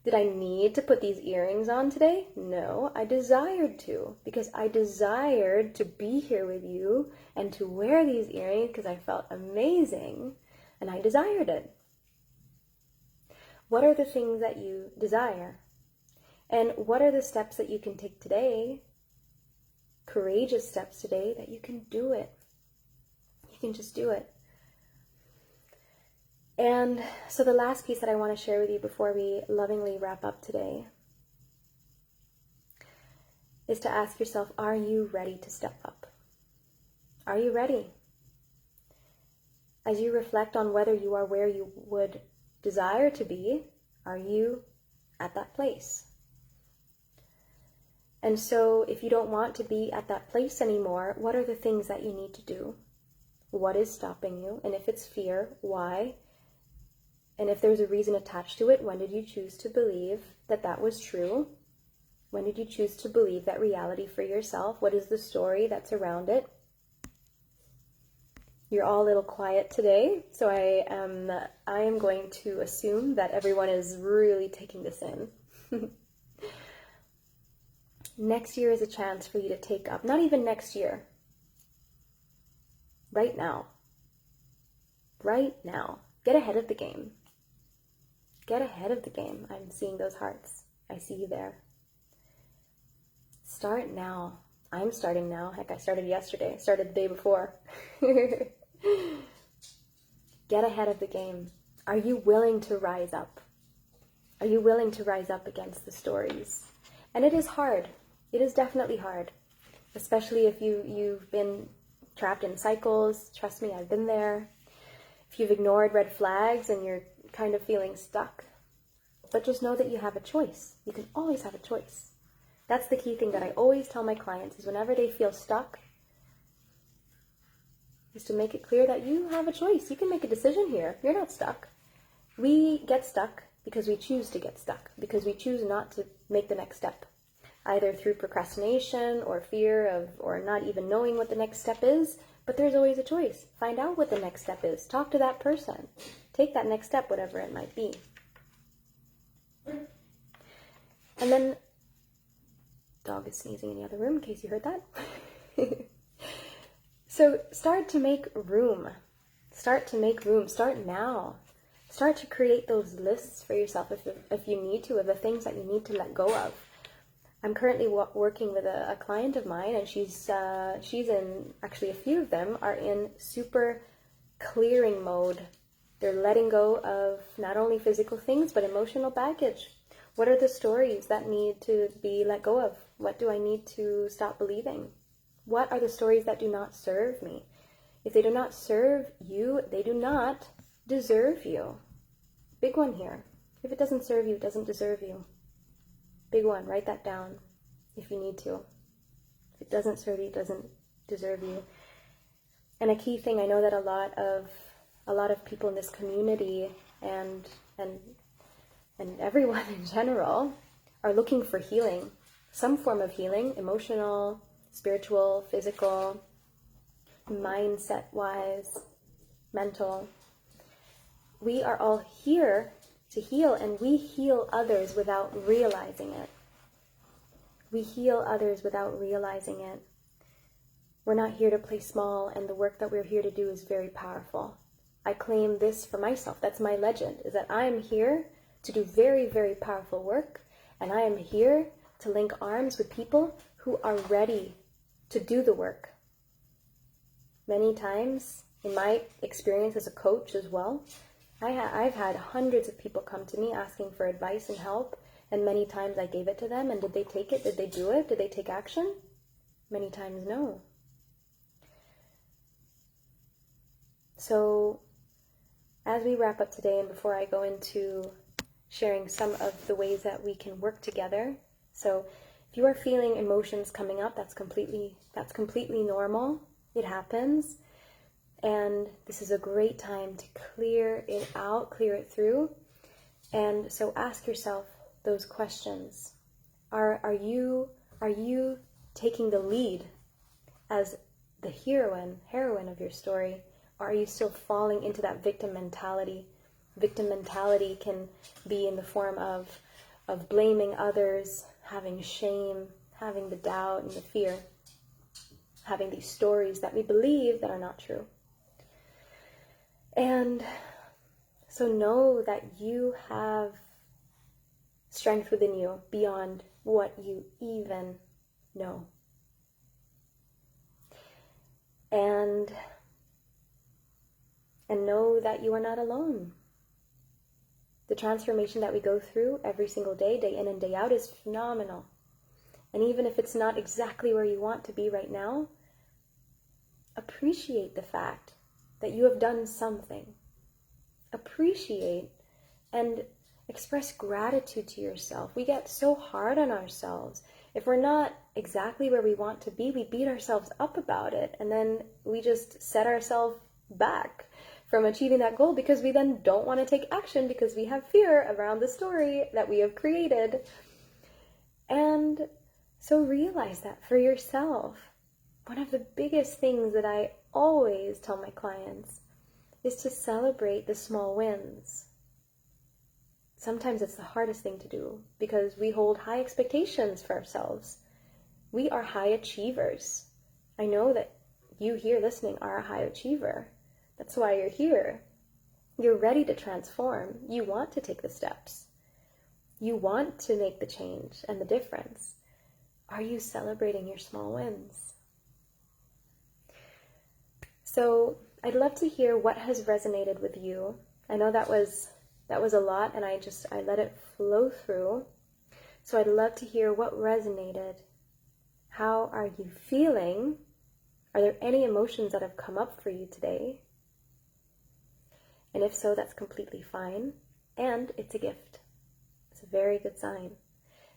Did I need to put these earrings on today? No, I desired to, because I desired to be here with you and to wear these earrings because I felt amazing and I desired it. What are the things that you desire? And what are the steps that you can take today, courageous steps today, that you can do it? You can just do it. And so the last piece that I want to share with you before we lovingly wrap up today is to ask yourself, are you ready to step up? Are you ready? As you reflect on whether you are where you would desire to be, are you at that place? And so if you don't want to be at that place anymore, what are the things that you need to do? What is stopping you? And if it's fear, why? And if there's a reason attached to it, when did you choose to believe that that was true? When did you choose to believe that reality for yourself? What is the story that's around it? You're all a little quiet today, so I am going to assume that everyone is really taking this in. Next year is a chance for you to take up, not even next year, right now. Right now. Get ahead of the game. Get ahead of the game. I'm seeing those hearts. I see you there. Start now. I'm starting now. Heck, I started yesterday. I started the day before. Get ahead of the game. Are you willing to rise up? Are you willing to rise up against the stories? And it is hard. It is definitely hard. Especially if you've been trapped in cycles. Trust me, I've been there. If you've ignored red flags and you're kind of feeling stuck. But just know that you have a choice. You can always have a choice. That's the key thing that I always tell my clients, is whenever they feel stuck, is to make it clear that you have a choice. You can make a decision here. You're not stuck. We get stuck because we choose to get stuck, because we choose not to make the next step, either through procrastination or fear of, or not even knowing what the next step is. But there's always a choice. Find out what the next step is. Talk to that person. Take that next step, whatever it might be. And then, dog is sneezing in the other room, in case you heard that. So start to make room. Start to make room. Start now. Start to create those lists for yourself if you need to, of the things that you need to let go of. I'm currently working with a client of mine, and she's in, actually a few of them are in super clearing mode. They're letting go of not only physical things, but emotional baggage. What are the stories that need to be let go of? What do I need to stop believing? What are the stories that do not serve me? If they do not serve you, they do not deserve you. Big one here. If it doesn't serve you, it doesn't deserve you. Big one, write that down if you need to. If it doesn't serve you, it doesn't deserve you. And a key thing, I know that a lot of people in this community and everyone in general are looking for healing, some form of healing, emotional, spiritual, physical, mindset-wise, mental. We are all here to heal, and we heal others without realizing it. We heal others without realizing it. We're not here to play small, and the work that we're here to do is very powerful. I claim this for myself. That's my legend, is that I am here to do very, very powerful work, and I am here to link arms with people who are ready to do the work. Many times, in my experience as a coach as well, I've had hundreds of people come to me asking for advice and help, and many times I gave it to them, and did they take it? Did they do it? Did they take action? Many times, no. So, as we wrap up today, and before I go into sharing some of the ways that we can work together, so if you are feeling emotions coming up, that's completely normal. It happens. And this is a great time to clear it out, clear it through. And so ask yourself those questions. Are you taking the lead as the heroine of your story? Or are you still falling into that victim mentality? Victim mentality can be in the form of blaming others, having shame, having the doubt and the fear, having these stories that we believe that are not true. And so know that you have strength within you beyond what you even know. And know that you are not alone. The transformation that we go through every single day, day in and day out, is phenomenal. And even if it's not exactly where you want to be right now, appreciate the fact that you have done something. Appreciate and express gratitude to yourself. We get so hard on ourselves. If we're not exactly where we want to be, we beat ourselves up about it, and then we just set ourselves back from achieving that goal because we then don't want to take action because we have fear around the story that we have created. And so realize that for yourself. One of the biggest things that I always tell my clients is to celebrate the small wins. Sometimes it's the hardest thing to do because we hold high expectations for ourselves. We are high achievers. I know that you here listening are a high achiever. That's why you're here. You're ready to transform. You want to take the steps. You want to make the change and the difference. Are you celebrating your small wins? So I'd love to hear what has resonated with you. I know that was a lot, and I let it flow through. So I'd love to hear what resonated. How are you feeling? Are there any emotions that have come up for you today? And if so, that's completely fine. And it's a gift. It's a very good sign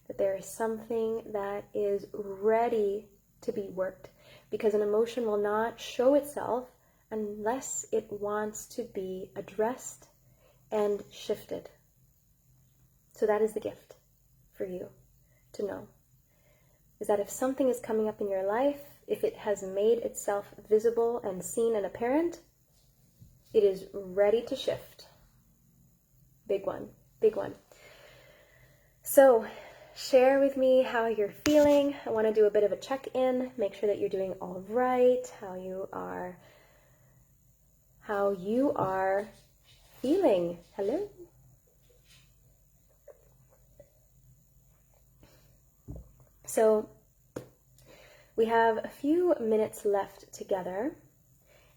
that there is something that is ready to be worked, because an emotion will not show itself unless it wants to be addressed and shifted. So that is the gift for you to know, is that if something is coming up in your life, if it has made itself visible and seen and apparent, it is ready to shift. Big one, big one. So share with me how you're feeling. I want to do a bit of a check-in, make sure that you're doing all right, how you are feeling. Hello? So we have a few minutes left together,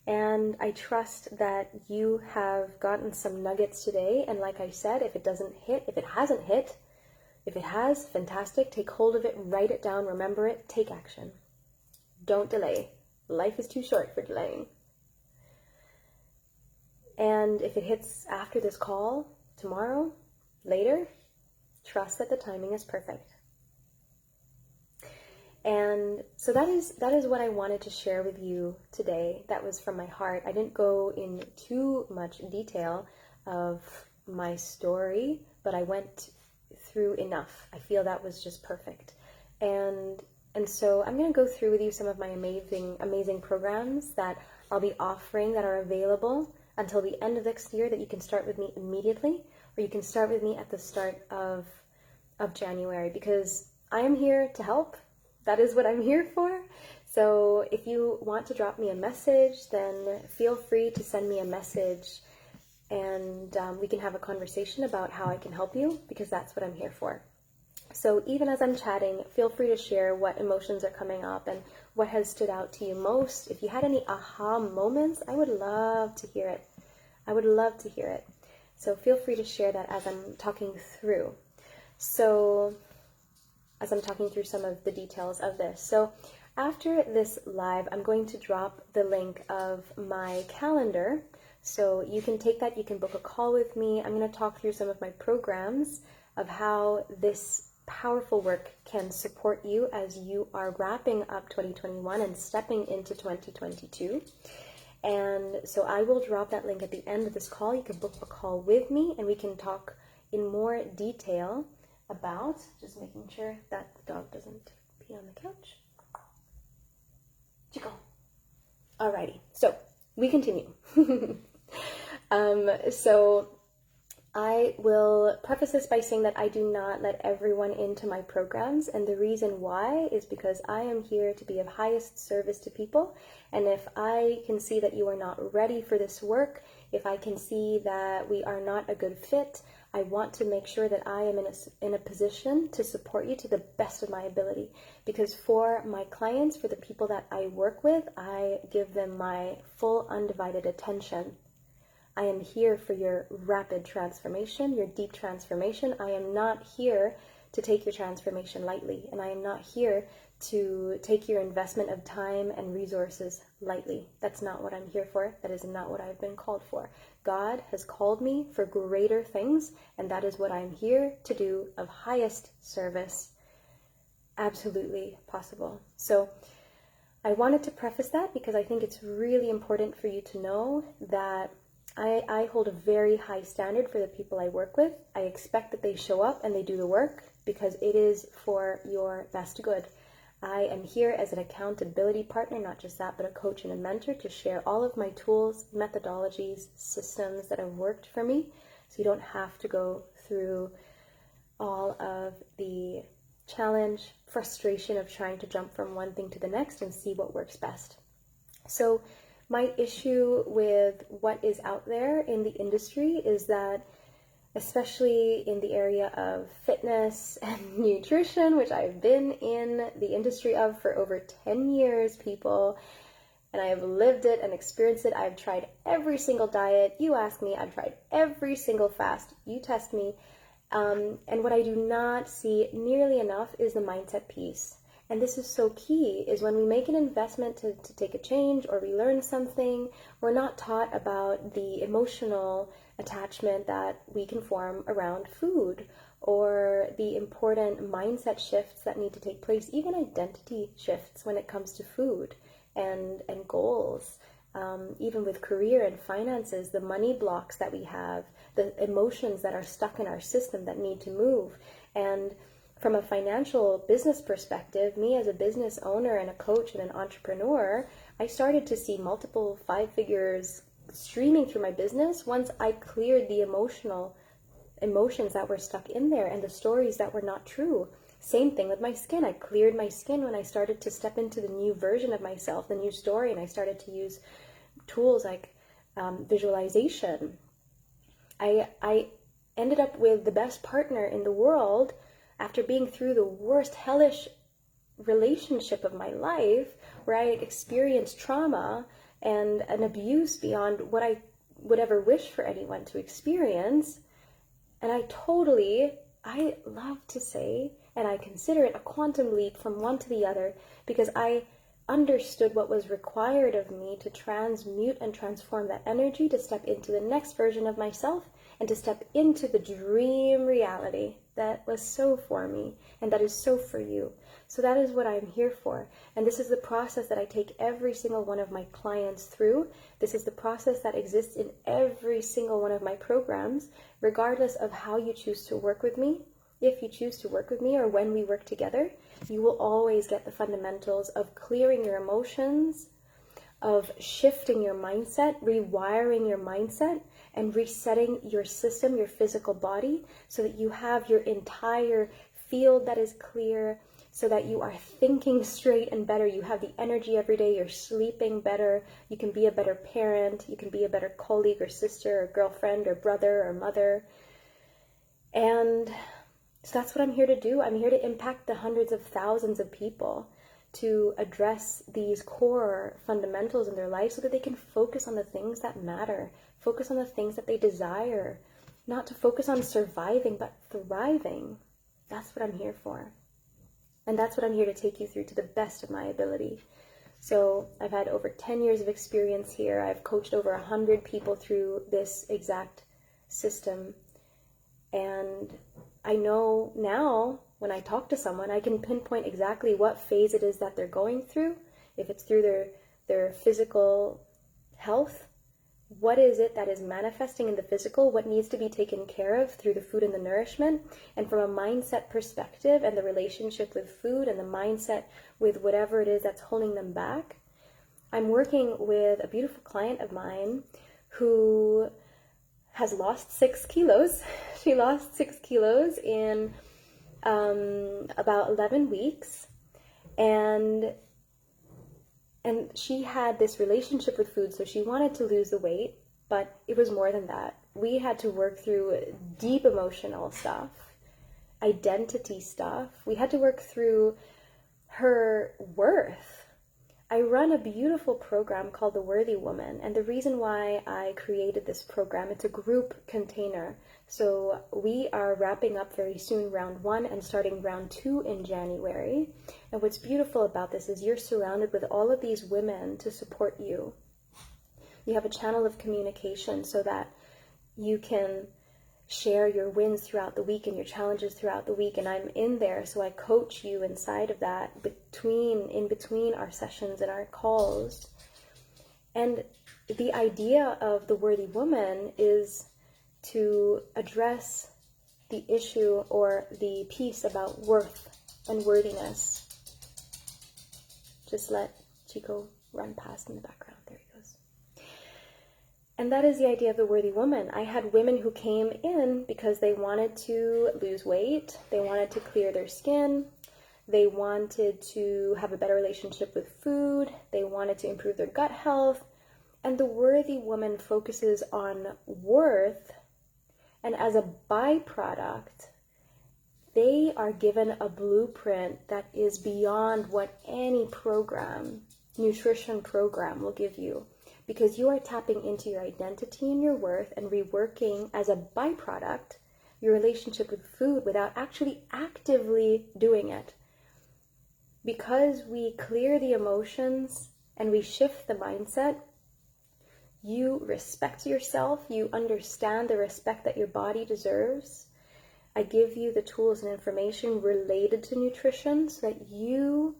and I trust that you have gotten some nuggets today. And like I said, if it hasn't hit, if it has, fantastic. Take hold of it, write it down, remember it, take action. Don't delay. Life is too short for delaying. And if it hits after this call, tomorrow, later, trust that the timing is perfect. And so that is what I wanted to share with you today. That was from my heart. I didn't go in too much detail of my story, but I went through enough. I feel that was just perfect. And so I'm going to go through with you some of my amazing programs that I'll be offering that are available until the end of next year, that you can start with me immediately, or you can start with me at the start of January, because I am here to help. That is what I'm here for. So if you want to drop me a message, then feel free to send me a message, and we can have a conversation about how I can help you, because that's what I'm here for. So even as I'm chatting, feel free to share what emotions are coming up and what has stood out to you most. If you had any aha moments, I would love to hear it. I would love to hear it. So feel free to share that as I'm talking through. So as I'm talking through some of the details of this. So after this live, I'm going to drop the link of my calendar. So you can take that, you can book a call with me. I'm going to talk through some of my programs of how this powerful work can support you as you are wrapping up 2021 and stepping into 2022. And so I will drop that link at the end of this call. You can book a call with me, and we can talk in more detail about, just making sure that the dog doesn't pee on the couch. Chico. Alrighty, so we continue. So I will preface this by saying that I do not let everyone into my programs, and the reason why is because I am here to be of highest service to people. And if I can see that you are not ready for this work, if I can see that we are not a good fit, I want to make sure that I am in a position to support you to the best of my ability. Because for my clients, for the people that I work with, I give them my full undivided attention. I am here for your rapid transformation, your deep transformation. I am not here to take your transformation lightly, and I am not here to take your investment of time and resources lightly. That's not what I'm here for. That is not what I've been called for. God has called me for greater things, and that is what I'm here to do of highest service, absolutely possible. So I wanted to preface that because I think it's really important for you to know that I hold a very high standard for the people I work with. I expect that they show up and they do the work because it is for your best good. I am here as an accountability partner, not just that, but a coach and a mentor to share all of my tools, methodologies, systems that have worked for me, so you don't have to go through all of the challenge, frustration of trying to jump from one thing to the next and see what works best. So my issue with what is out there in the industry is that, especially in the area of fitness and nutrition, which I've been in the industry of for over 10 years, people, and I have lived it and experienced it. I've tried every single diet. You ask me, I've tried every single fast. You test me. And what I do not see nearly enough is the mindset piece. And this is so key, is when we make an investment to take a change or we learn something, we're not taught about the emotional attachment that we can form around food, or the important mindset shifts that need to take place, even identity shifts when it comes to food and goals. even with career and finances, the money blocks that we have, the emotions that are stuck in our system that need to move. And from a financial business perspective, me as a business owner and a coach and an entrepreneur, I started to see multiple 5 figures streaming through my business once I cleared the emotions that were stuck in there and the stories that were not true. Same thing with my skin. I cleared my skin when I started to step into the new version of myself, the new story, and I started to use tools like visualization. I ended up with the best partner in the world after being through the worst hellish relationship of my life, where I experienced trauma and an abuse beyond what I would ever wish for anyone to experience. And I love to say, and I consider it a quantum leap from one to the other, because I understood what was required of me to transmute and transform that energy, to step into the next version of myself, and to step into the dream reality that was so for me and that is so for you. So that is what I'm here for. And this is the process that I take every single one of my clients through. This is the process that exists in every single one of my programs, regardless of how you choose to work with me. If you choose to work with me or when we work together, you will always get the fundamentals of clearing your emotions, of shifting your mindset, rewiring your mindset, and resetting your system, your physical body, so that you have your entire field that is clear, so that you are thinking straight and better. You have the energy every day, you're sleeping better, you can be a better parent, you can be a better colleague or sister or girlfriend or brother or mother. And so that's what I'm here to do. I'm here to impact the hundreds of thousands of people, to address these core fundamentals in their life so that they can focus on the things that matter, focus on the things that they desire, not to focus on surviving, but thriving. That's what I'm here for. And that's what I'm here to take you through to the best of my ability. So I've had over 10 years of experience here. I've coached over 100 people through this exact system. And I know now when I talk to someone, I can pinpoint exactly what phase it is that they're going through. If it's through their physical health, what is it that is manifesting in the physical? What needs to be taken care of through the food and the nourishment? And from a mindset perspective and the relationship with food and the mindset with whatever it is that's holding them back, I'm working with a beautiful client of mine who has lost 6 kilos. She lost 6 kilos in about 11 weeks. And she had this relationship with food, so she wanted to lose the weight, but it was more than that. We had to work through deep emotional stuff, identity stuff. We had to work through her worth. I run a beautiful program called The Worthy Woman, and the reason why I created this program, it's a group container. So we are wrapping up very soon round 1 and starting round 2 in January. And what's beautiful about this is you're surrounded with all of these women to support you. You have a channel of communication so that you can share your wins throughout the week and your challenges throughout the week, and I'm in there, so I coach you inside of that in between our sessions and our calls. And the idea of the Worthy Woman is to address the issue or the piece about worth and worthiness. Just let Chico run past in the background. There he goes. And that is the idea of the Worthy Woman. I had women who came in because they wanted to lose weight, they wanted to clear their skin, they wanted to have a better relationship with food, they wanted to improve their gut health. And the Worthy Woman focuses on worth, and as a byproduct, they are given a blueprint that is beyond what any program, nutrition program, will give you. Because you are tapping into your identity and your worth and reworking as a byproduct your relationship with food without actually actively doing it. Because we clear the emotions and we shift the mindset, you respect yourself, you understand the respect that your body deserves. I give you the tools and information related to nutrition so that you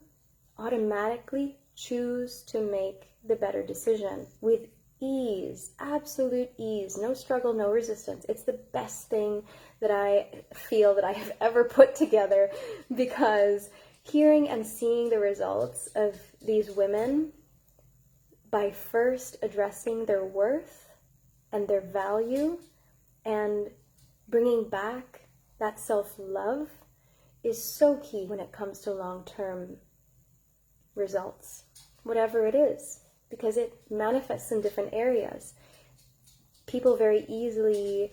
automatically choose to make the better decision with ease, absolute ease, no struggle, no resistance. It's the best thing that I feel that I have ever put together, because hearing and seeing the results of these women by first addressing their worth and their value and bringing back that self-love is so key when it comes to long-term results, whatever it is, because it manifests in different areas. People very easily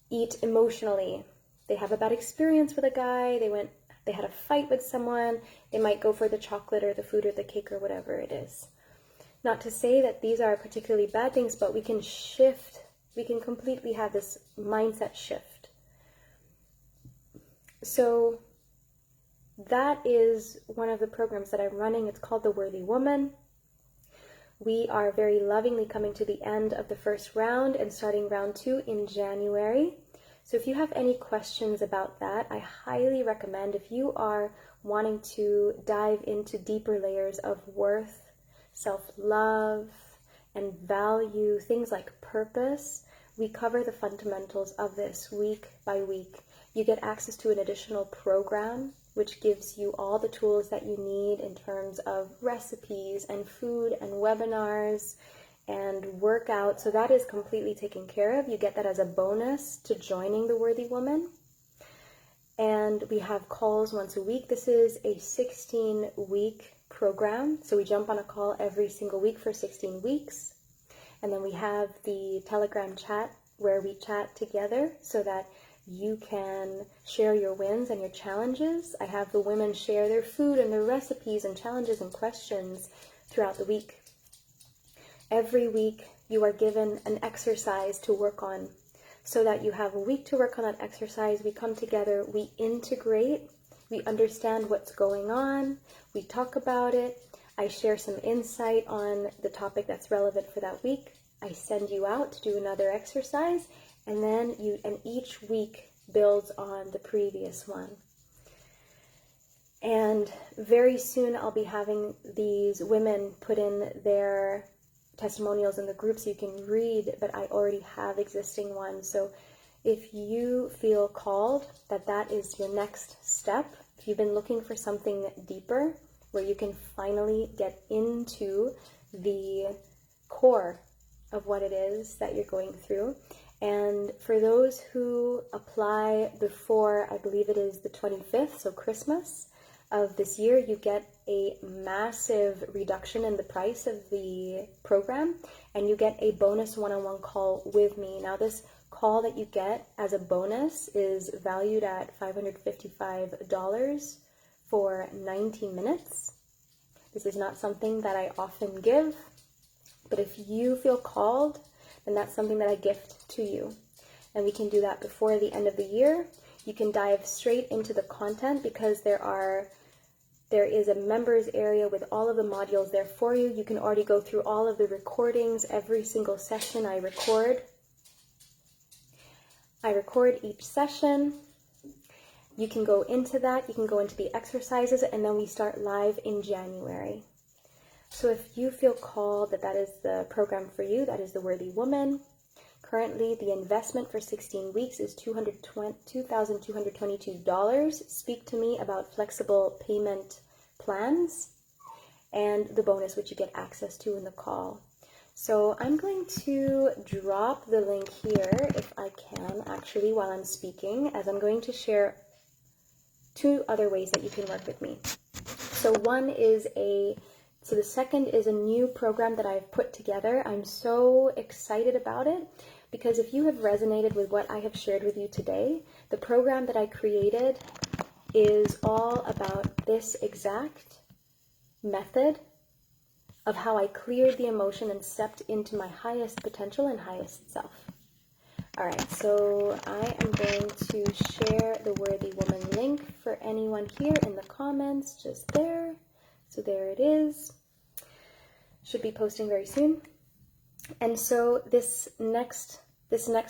eat emotionally. They have a bad experience with a guy, they had a fight with someone, they might go for the chocolate or the food or the cake or whatever it is. Not to say that these are particularly bad things, but we can shift, we can completely have this mindset shift. So that is one of the programs that I'm running. It's called The Worthy Woman. We are very lovingly coming to the end of the first round and starting round 2 in January. So if you have any questions about that, I highly recommend, if you are wanting to dive into deeper layers of worth, self-love, and value, things like purpose, we cover the fundamentals of this week by week. You get access to an additional program which gives you all the tools that you need in terms of recipes and food and webinars and workouts. So that is completely taken care of. You get that as a bonus to joining the Worthy Woman. And we have calls once a week. This is a 16-week program. So we jump on a call every single week for 16 weeks. And then we have the Telegram chat where we chat together so that you can share your wins and your challenges. I have the women share their food and their recipes and challenges and questions throughout the week. Every week you are given an exercise to work on, so that you have a week to work on that exercise. We come together, we integrate, we understand what's going on, we talk about it. I share some insight on the topic that's relevant for that week. I send you out to do another exercise, and then each week builds on the previous one. And very soon I'll be having these women put in their testimonials in the group so you can read, but I already have existing ones. So if you feel called that is your next step, if you've been looking for something deeper where you can finally get into the core of what it is that you're going through. And for those who apply before, I believe it is the 25th, so Christmas of this year, you get a massive reduction in the price of the program, and you get a bonus one-on-one call with me. Now, this call that you get as a bonus is valued at $555 for 90 minutes. This is not something that I often give, but if you feel called, then that's something that I gift to you. And we can do that before the end of the year. You can dive straight into the content because there is a members area with all of the modules there for you. You can already go through all of the recordings. Every single session I record each session. You can go into that. You can go into the exercises, and then we start live in January. So if you feel called that is the program for you, that is the Worthy Woman. Currently, the investment for 16 weeks is $2,222. Speak to me about flexible payment plans and the bonus which you get access to in the call. So I'm going to drop the link here, if I can, actually, while I'm speaking, as I'm going to share 2 other ways that you can work with me. So the second is a new program that I've put together. I'm so excited about it because if you have resonated with what I have shared with you today, the program that I created is all about this exact method of how I cleared the emotion and stepped into my highest potential and highest self. All right, so I am going to share the Worthy Woman link for anyone here in the comments, just there. So there it is. Should be posting very soon. And so this next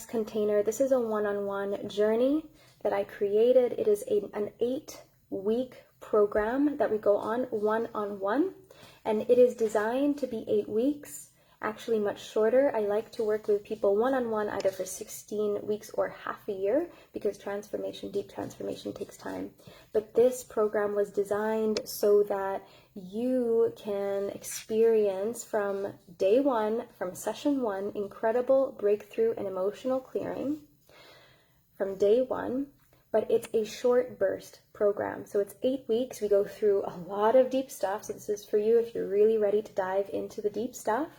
container, this is a one-on-one journey that I created. It is an 8-week program that we go on one-on-one. And it is designed to be 8 weeks, actually much shorter. I like to work with people one-on-one either for 16 weeks or half a year, because transformation, deep transformation, takes time. But this program was designed so that you can experience from day one, from session one, incredible breakthrough and emotional clearing from day one. But it's a short burst program. So it's 8 weeks. We go through a lot of deep stuff. So this is for you if you're really ready to dive into the deep stuff.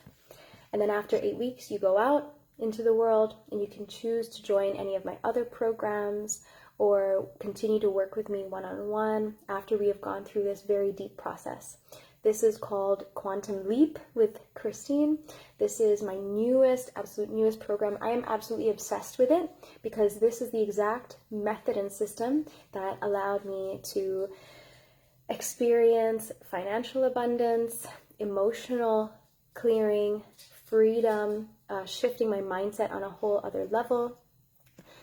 And then after 8 weeks, you go out into the world and you can choose to join any of my other programs or continue to work with me one-on-one after we have gone through this very deep process. This is called Quantum Leap with Kristine. This is my newest, absolute newest program. I am absolutely obsessed with it because this is the exact method and system that allowed me to experience financial abundance, emotional clearing, freedom, shifting my mindset on a whole other level.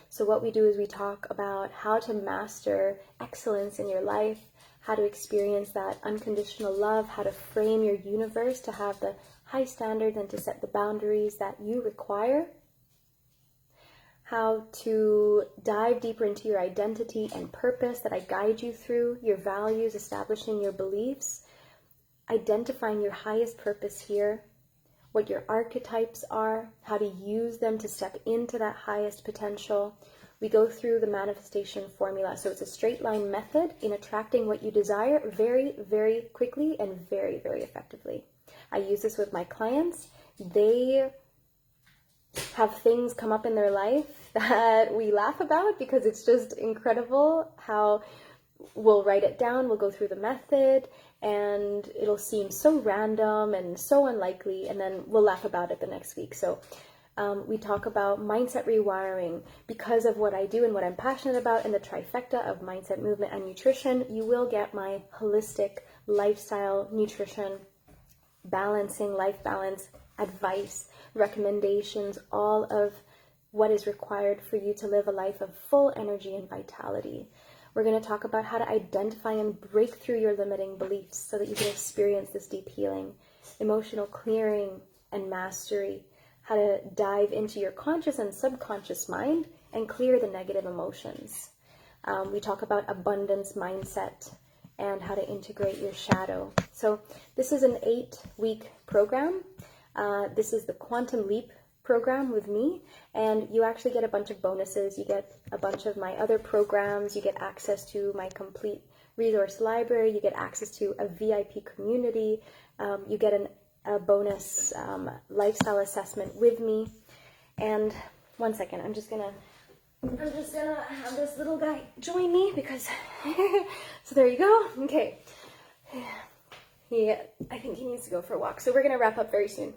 So what we do is we talk about how to master excellence in your life, how to experience that unconditional love, how to frame your universe to have the high standards and to set the boundaries that you require, how to dive deeper into your identity and purpose that I guide you through, your values, establishing your beliefs, identifying your highest purpose here, what your archetypes are, how to use them to step into that highest potential. We go through the manifestation formula. So it's a straight line method in attracting what you desire very, very quickly and very, very effectively. I use this with my clients. They have things come up in their life that we laugh about because it's just incredible how we'll write it down, we'll go through the method, and it'll seem so random and so unlikely, and then we'll laugh about it the next week. So we talk about mindset rewiring. Because of what I do and what I'm passionate about in the trifecta of mindset, movement, and nutrition, you will get my holistic lifestyle, nutrition, balancing, life balance, advice, recommendations, all of what is required for you to live a life of full energy and vitality. We're going to talk about how to identify and break through your limiting beliefs so that you can experience this deep healing, emotional clearing and mastery, how to dive into your conscious and subconscious mind and clear the negative emotions. We talk about abundance mindset and how to integrate your shadow. So this is an 8-week program. This is the Quantum Leap program with me, and you actually get a bunch of bonuses. You get a bunch of my other programs. You get access to my complete resource library. You get access to a VIP community. You get a bonus lifestyle assessment with me. And one second, I'm just gonna have this little guy join me because so there you go. Okay, I think he needs to go for a walk, so we're gonna wrap up very soon.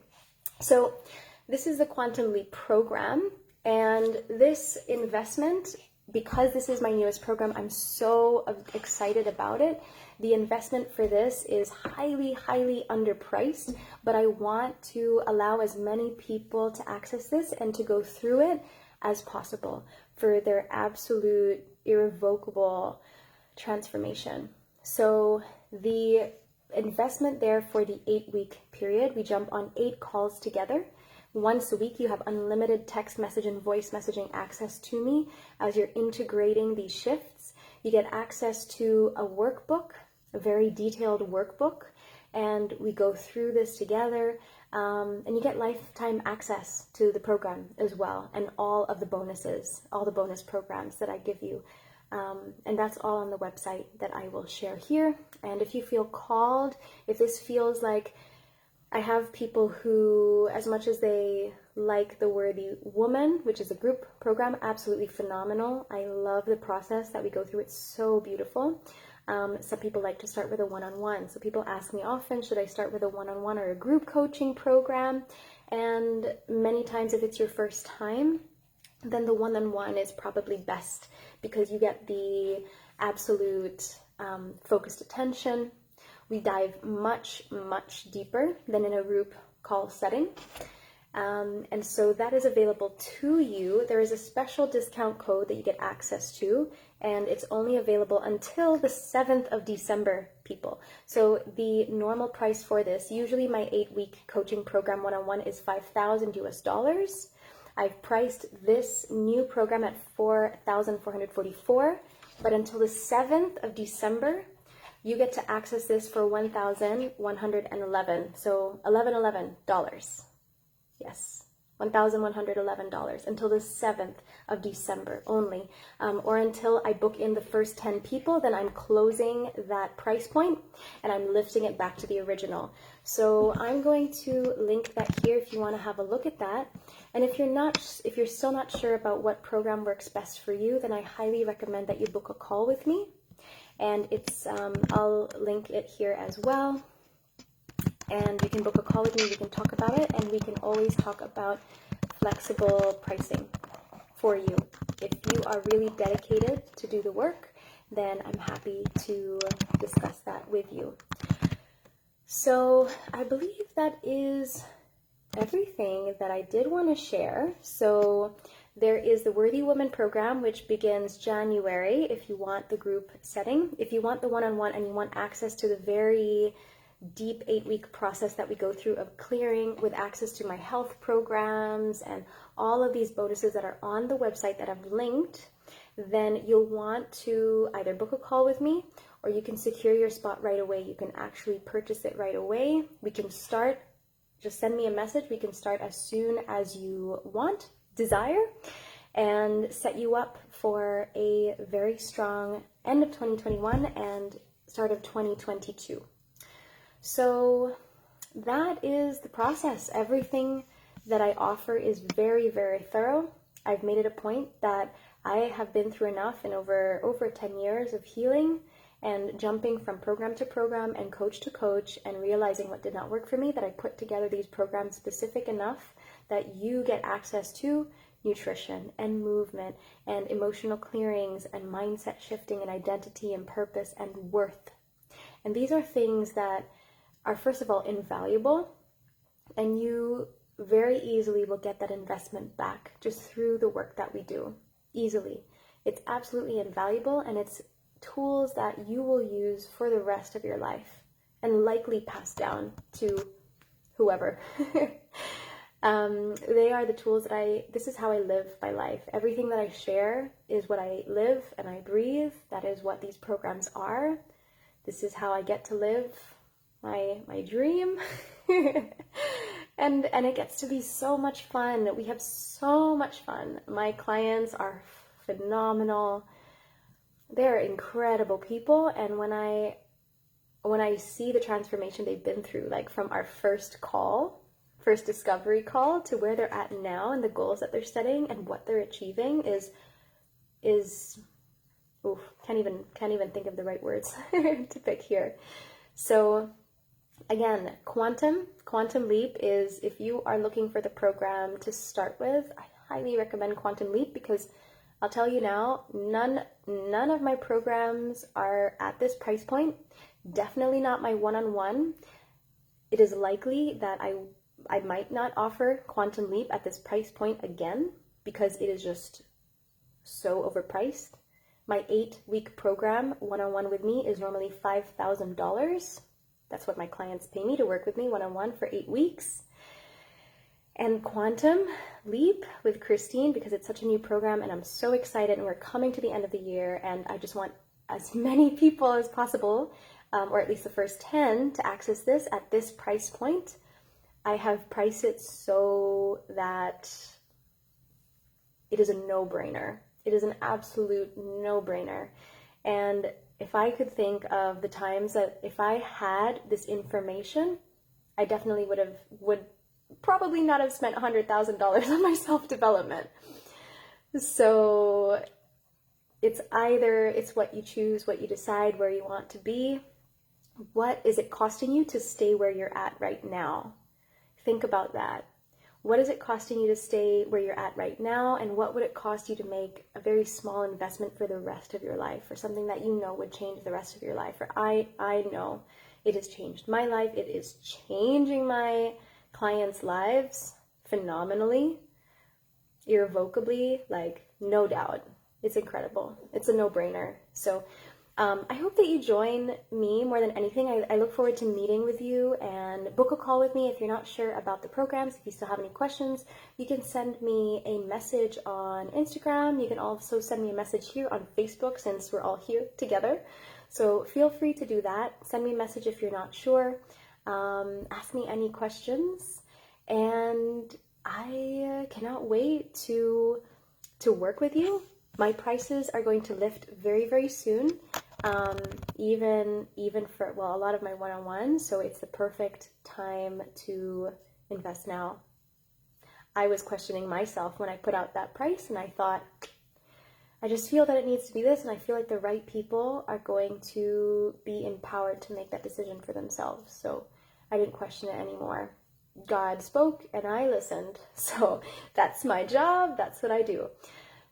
So this is the Quantum Leap program, and this investment, because this is my newest program, I'm so excited about it. The investment for this is highly, highly underpriced, but I want to allow as many people to access this and to go through it as possible for their absolute, irrevocable transformation. So the investment there for the 8-week period, we jump on 8 calls together. Once a week, you have unlimited text message and voice messaging access to me as you're integrating these shifts. You get access to a workbook, a very detailed workbook, and we go through this together. And you get lifetime access to the program as well, and all of the bonuses, all the bonus programs that I give you. And that's all on the website that I will share here. And if you feel called, if this feels like, I have people who, as much as they like the Worthy Woman, which is a group program, absolutely phenomenal. I love the process that we go through. It's so beautiful. Some people like to start with a one-on-one. So people ask me often, should I start with a one-on-one or a group coaching program? And many times if it's your first time, then the one-on-one is probably best because you get the absolute focused attention. We dive much, much deeper than in a group call setting. And so that is available to you. There is a special discount code that you get access to, and it's only available until the 7th of December people. So the normal price for this, usually my 8-week coaching program one-on-one is $5,000 US. I've priced this new program at $4,444, but until the 7th of December, you get to access this for $1,111. So $1,111. Yes. $1,111 until the 7th of December only, or until I book in the first 10 people, then I'm closing that price point and I'm lifting it back to the original. So I'm going to link that here if you want to have a look at that. And if you're still not sure about what program works best for you, then I highly recommend that you book a call with me. And it's I'll link it here as well. And you can book a call with me, we can talk about it, and we can always talk about flexible pricing for you. If you are really dedicated to do the work, then I'm happy to discuss that with you. So I believe that is everything that I did want to share. So there is the Worthy Woman program, which begins January if you want the group setting. If you want the one-on-one and you want access to the very deep 8-week process that we go through of clearing with access to my health programs and all of these bonuses that are on the website that I've linked, then you'll want to either book a call with me or you can secure your spot right away. You can actually purchase it right away. We can start, just send me a message. We can start as soon as you want, desire, and set you up for a very strong end of 2021 and start of 2022. So that is the process. Everything that I offer is very, very thorough. I've made it a point that I have been through enough in over 10 years of healing and jumping from program to program and coach to coach and realizing what did not work for me, that I put together these programs specific enough that you get access to nutrition and movement and emotional clearings and mindset shifting and identity and purpose and worth. And these are things that are, first of all, invaluable, and you very easily will get that investment back just through the work that we do, easily. It's absolutely invaluable, and it's tools that you will use for the rest of your life and likely pass down to whoever. They are the tools that this is how I live my life. Everything that I share is what I live and I breathe. That is what these programs are. This is how I get to live my dream. and it gets to be so much fun. We have so much fun. My clients are phenomenal. They're incredible people, and when I see the transformation they've been through, like from our first discovery call to where they're at now and the goals that they're setting and what they're achieving is can't even think of the right words to pick here. So again, Quantum Leap is, if you are looking for the program to start with, I highly recommend Quantum Leap, because I'll tell you now, none of my programs are at this price point. Definitely not my one-on-one. It is likely that I might not offer Quantum Leap at this price point again, because it is just so overpriced. My 8-week program one-on-one with me is normally $5,000. That's what my clients pay me to work with me one-on-one for 8 weeks. And Quantum Leap with Kristine, because it's such a new program and I'm so excited, and we're coming to the end of the year, and I just want as many people as possible, or at least the first 10, to access this at this price point. I have priced it so that it is a no-brainer. It is an absolute no-brainer. And if I could think of the times that if I had this information, I definitely would probably not have spent $100,000 on my self-development. So it's what you choose, what you decide, where you want to be. What is it costing you to stay where you're at right now? Think about that. What is it costing you to stay where you're at right now, and what would it cost you to make a very small investment for the rest of your life, or something that you know would change the rest of your life? Or I know it has changed my life. It is changing my clients' lives phenomenally, irrevocably, like no doubt. It's incredible. It's a no-brainer. So I hope that you join me more than anything. I look forward to meeting with you, and book a call with me if you're not sure about the programs. If you still have any questions, you can send me a message on Instagram. You can also send me a message here on Facebook, since we're all here together. So feel free to do that. Send me a message if you're not sure. Ask me any questions, and I cannot wait to work with you. My prices are going to lift very, very soon, even for, well, a lot of my one-on-ones, so it's the perfect time to invest now. I was questioning myself when I put out that price, and I thought, I just feel that it needs to be this, and I feel like the right people are going to be empowered to make that decision for themselves. So I didn't question it anymore. God spoke and I listened. So that's my job. That's what I do.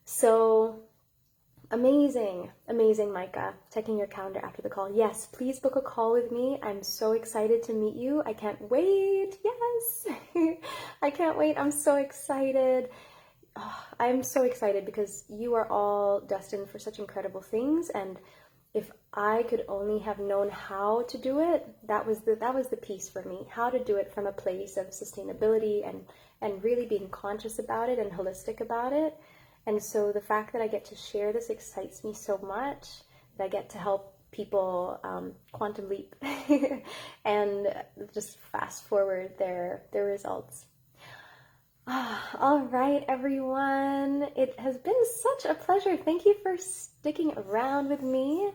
So amazing, amazing, Micah. Checking your calendar after the call. Yes, please book a call with me. I'm so excited to meet you. I can't wait. Yes, I can't wait. I'm so excited. Oh, I'm so excited because you are all destined for such incredible things, and if I could only have known how to do it, that was the piece for me. How to do it from a place of sustainability and really being conscious about it and holistic about it. And so the fact that I get to share this excites me so much, that I get to help people quantum leap and just fast forward their results. All right, everyone. It has been such a pleasure. Thank you for sticking around with me.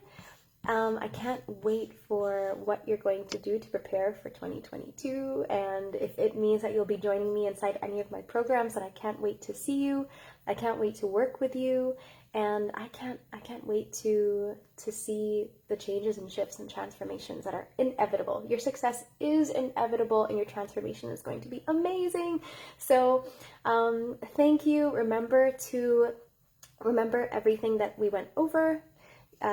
I can't wait for what you're going to do to prepare for 2022, and if it means that you'll be joining me inside any of my programs, then I can't wait to see you. I can't wait to work with you, and I can't wait to see the changes and shifts and transformations that are inevitable. Your success is inevitable, and your transformation is going to be amazing. So thank you. Remember everything that we went over.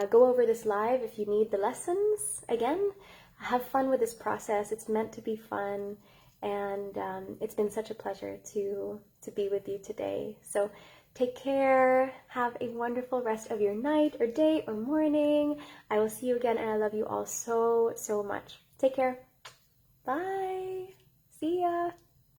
Go over this live if you need the lessons. Again, have fun with this process. It's meant to be fun, and it's been such a pleasure to be with you today. So take care. Have a wonderful rest of your night or day or morning. I will see you again, and I love you all so, so much. Take care. Bye. See ya.